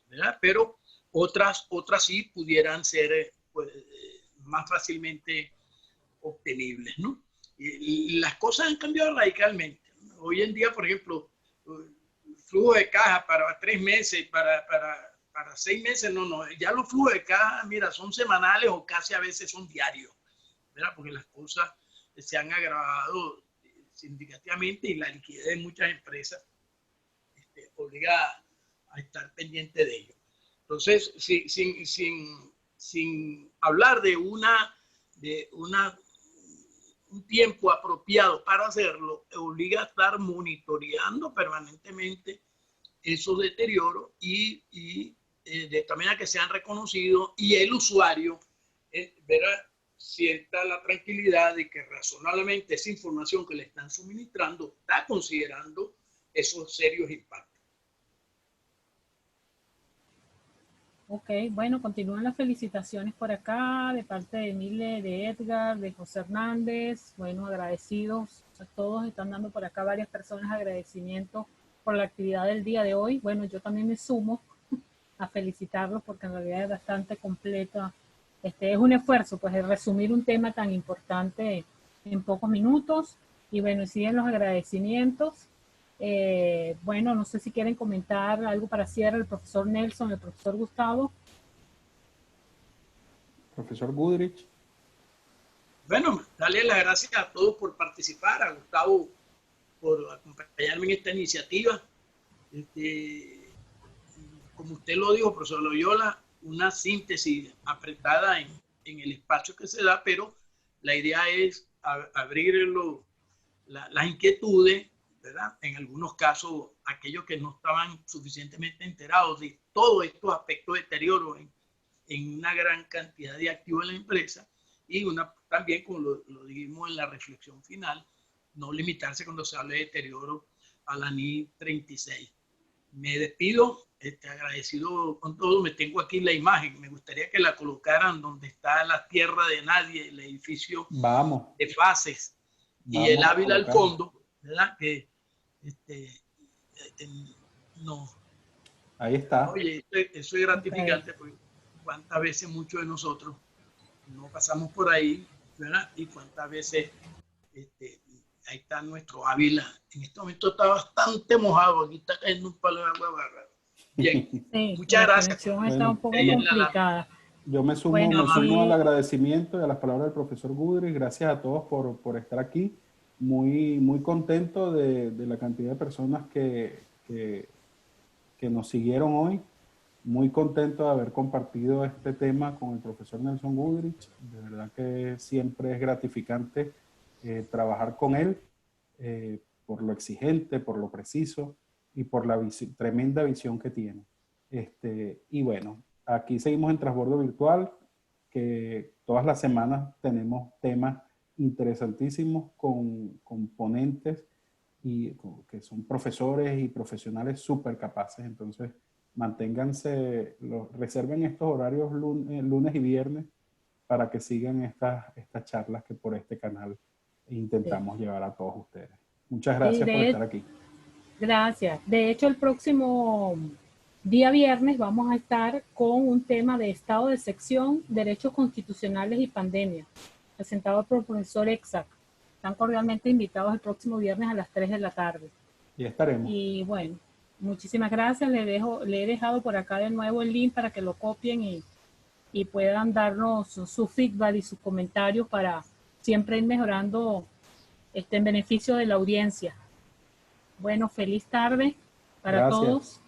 ¿verdad? Pero otras sí pudieran ser pues, más fácilmente obtenibles, ¿no? Y las cosas han cambiado radicalmente. Hoy en día, por ejemplo, flujo de caja para 3 meses, para 6 meses, no. Ya los flujos de caja, mira, son semanales o casi a veces son diarios, ¿verdad? Porque las cosas se han agravado significativamente y la liquidez de muchas empresas obliga a estar pendiente de ello. Entonces, sin hablar de un tiempo apropiado para hacerlo, obliga a estar monitoreando permanentemente esos deterioros y de esta manera que sean reconocidos y el usuario sienta la tranquilidad de que razonablemente esa información que le están suministrando está considerando esos serios impactos. Ok, bueno, continúan las felicitaciones por acá de parte de Emile, de Edgar, de José Hernández. Bueno, agradecidos a todos. Están dando por acá varias personas agradecimientos por la actividad del día de hoy. Bueno, yo también me sumo a felicitarlos porque en realidad es bastante completa. Es un esfuerzo, pues, de resumir un tema tan importante en pocos minutos. Y bueno, siguen los agradecimientos. Bueno, no sé si quieren comentar algo para cierre, el profesor Nelson, el profesor Gustavo. Profesor Goodrich. Bueno, darle las gracias a todos por participar, a Gustavo por acompañarme en esta iniciativa. Como usted lo dijo, profesor Loyola, una síntesis apretada en el espacio que se da, pero la idea es abrir las inquietudes, ¿verdad? En algunos casos, aquellos que no estaban suficientemente enterados de todos estos aspectos de deterioro en una gran cantidad de activos en la empresa y también, como lo dijimos en la reflexión final, no limitarse cuando se habla de deterioro a la NI 36. Me despido, agradecido con todo. Me tengo aquí la imagen, me gustaría que la colocaran donde está la tierra de nadie, el edificio de fases y el Ávila al fondo, ¿verdad? Que no. Ahí está. Oye, eso es gratificante, porque cuántas veces muchos de nosotros no pasamos por ahí, ¿verdad? Y cuántas veces ahí está nuestro Ávila. En este momento está bastante mojado, aquí está cayendo un palo de agua bárbaro. Bien, sí, muchas gracias. La conexión está un poco complicada. Yo me sumo, al agradecimiento y a las palabras del profesor Goodrich. Gracias a todos por estar aquí. Muy contento de la cantidad de personas que nos siguieron hoy. Muy contento de haber compartido este tema con el profesor Nelson Goodrich. De verdad que siempre es gratificante trabajar con él por lo exigente, por lo preciso y por la tremenda visión que tiene. Y bueno, aquí seguimos en Transbordo Virtual, que todas las semanas tenemos temas interesantísimos con ponentes que son profesores y profesionales súper capaces. Entonces, manténganse, reserven estos horarios lunes y viernes para que sigan estas charlas que por este canal intentamos llevar a todos ustedes. Muchas gracias por estar aquí. Gracias. De hecho, el próximo día viernes vamos a estar con un tema de estado de sección, derechos constitucionales y pandemia, presentado por el profesor Exac. Están cordialmente invitados el próximo viernes a las 3 de la tarde. Y estaremos. Y bueno, muchísimas gracias. Le he dejado por acá de nuevo el link para que lo copien y puedan darnos su feedback y sus comentarios para siempre ir mejorando en beneficio de la audiencia. Bueno, feliz tarde para todos.